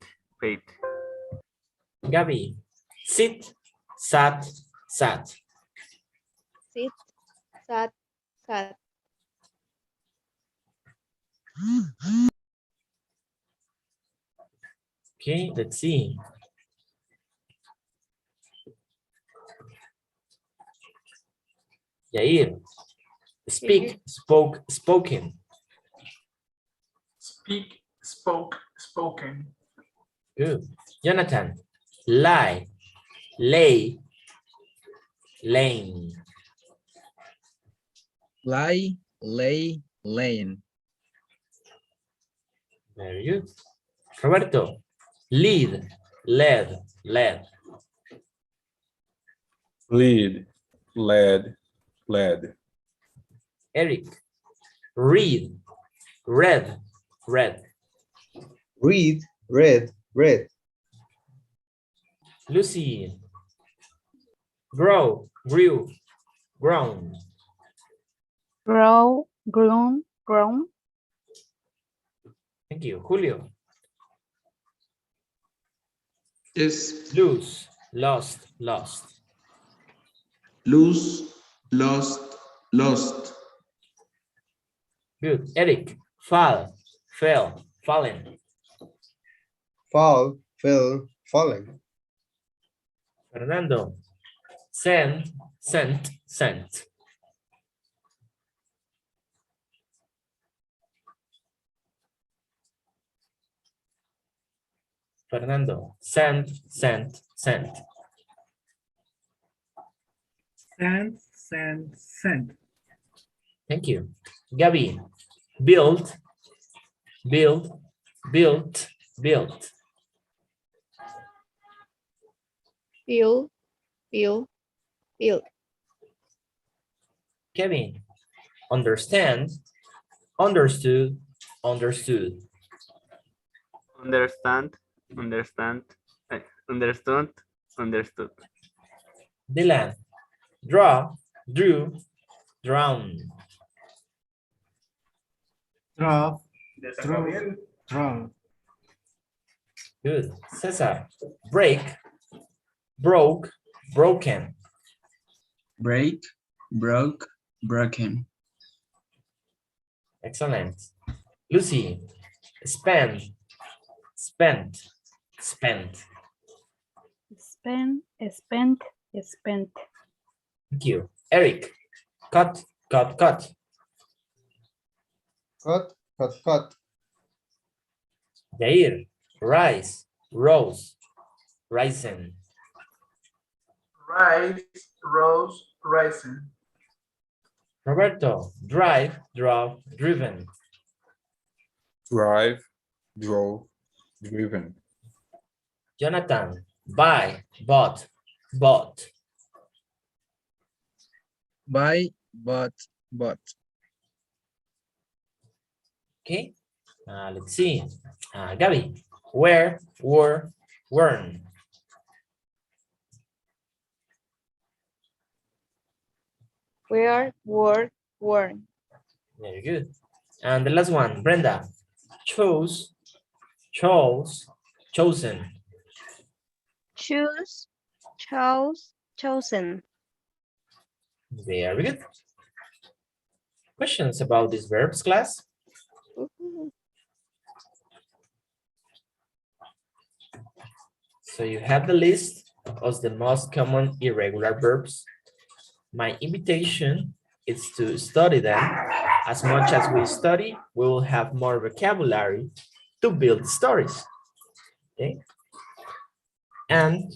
S1: Gabby, sit, sat.
S6: Sit, sat.
S1: Okay, let's see. Yair, speak, spoken.
S7: Speak, spoken.
S1: Good. Jonathan, lie, lay, lane.
S8: Lie, lay, lane.
S1: Very good. Roberto, lead, led.
S2: Lead, led.
S1: Eric, read, read.
S5: Read, read.
S1: Lucy, grew, grown.
S3: Grown.
S1: Thank you. Julio,
S12: Yes.
S1: lose, lost.
S12: Lose, lost.
S1: Good. Eric, fell, fallen.
S5: Fall, fell, fallen.
S1: Fernando, sent. Fernando, sent.
S11: Send.
S1: Thank you. Gabby, built.
S6: Build.
S1: Kevin, understand, understood.
S16: Understand, understood.
S1: Dylan, draw, drew, drown.
S19: Drawn.
S1: Good. Cesar, break, broke, broken.
S18: Break, broke, broken.
S1: Excellent. Lucy, spent.
S3: Spent.
S1: Thank you. Eric, cut.
S5: Cut.
S1: Jair, rise, rose, risen.
S7: Rise, rose, rising.
S1: Roberto, drive, drove, driven.
S2: Drive, drove, driven.
S1: Jonathan, buy, bought.
S8: Buy, bought.
S1: Okay, let's see. Gabby, wear, wore, worn.
S6: Wear, wore, worn.
S1: Very good. And the last one, Brenda, chose, chosen.
S6: Choose, chose, chosen.
S1: Very good. Questions about these verbs, class? So you have the list of the most common irregular verbs. My invitation is to study them. As much as we study, we will have more vocabulary to build stories. Okay. And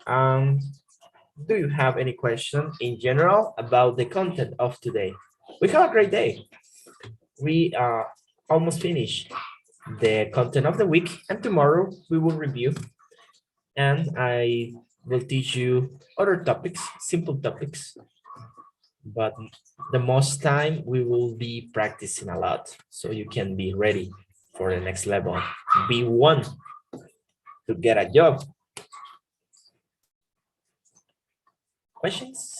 S1: do you have any question in general about the content of today? We have a great day. We almost finished the content of the week, and tomorrow we will review, and I will teach you other topics, simple topics, but the most time we will be practicing a lot so you can be ready for the next level. B1 to get a job. Questions?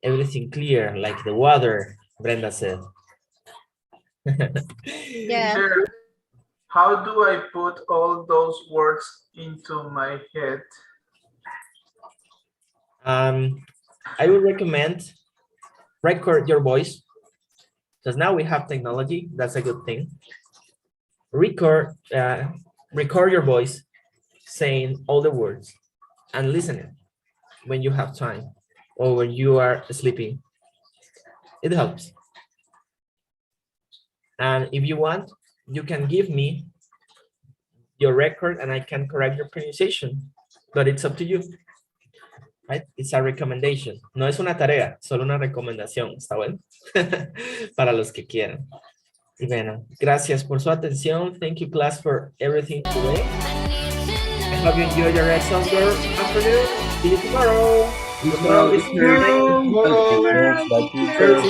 S1: Everything clear, like the water, Brenda said.
S6: Yeah.
S7: Teacher, how do I put all those words into my head?
S1: I would recommend record your voice, because now we have technology. That's a good thing. Record your voice saying all the words and listening when you have time or when you are sleeping. It helps. And if you want, you can give me your record and I can correct your pronunciation, but it's up to you. Right? It's a recommendation. No es una tarea, solo una recomendación. ¿Está bueno? Para los que quieran. Y bueno, gracias por su atención. Thank you, class, for everything today. I hope you enjoy your rest of your afternoon. See you tomorrow. Tomorrow is
S2: Bye, teacher.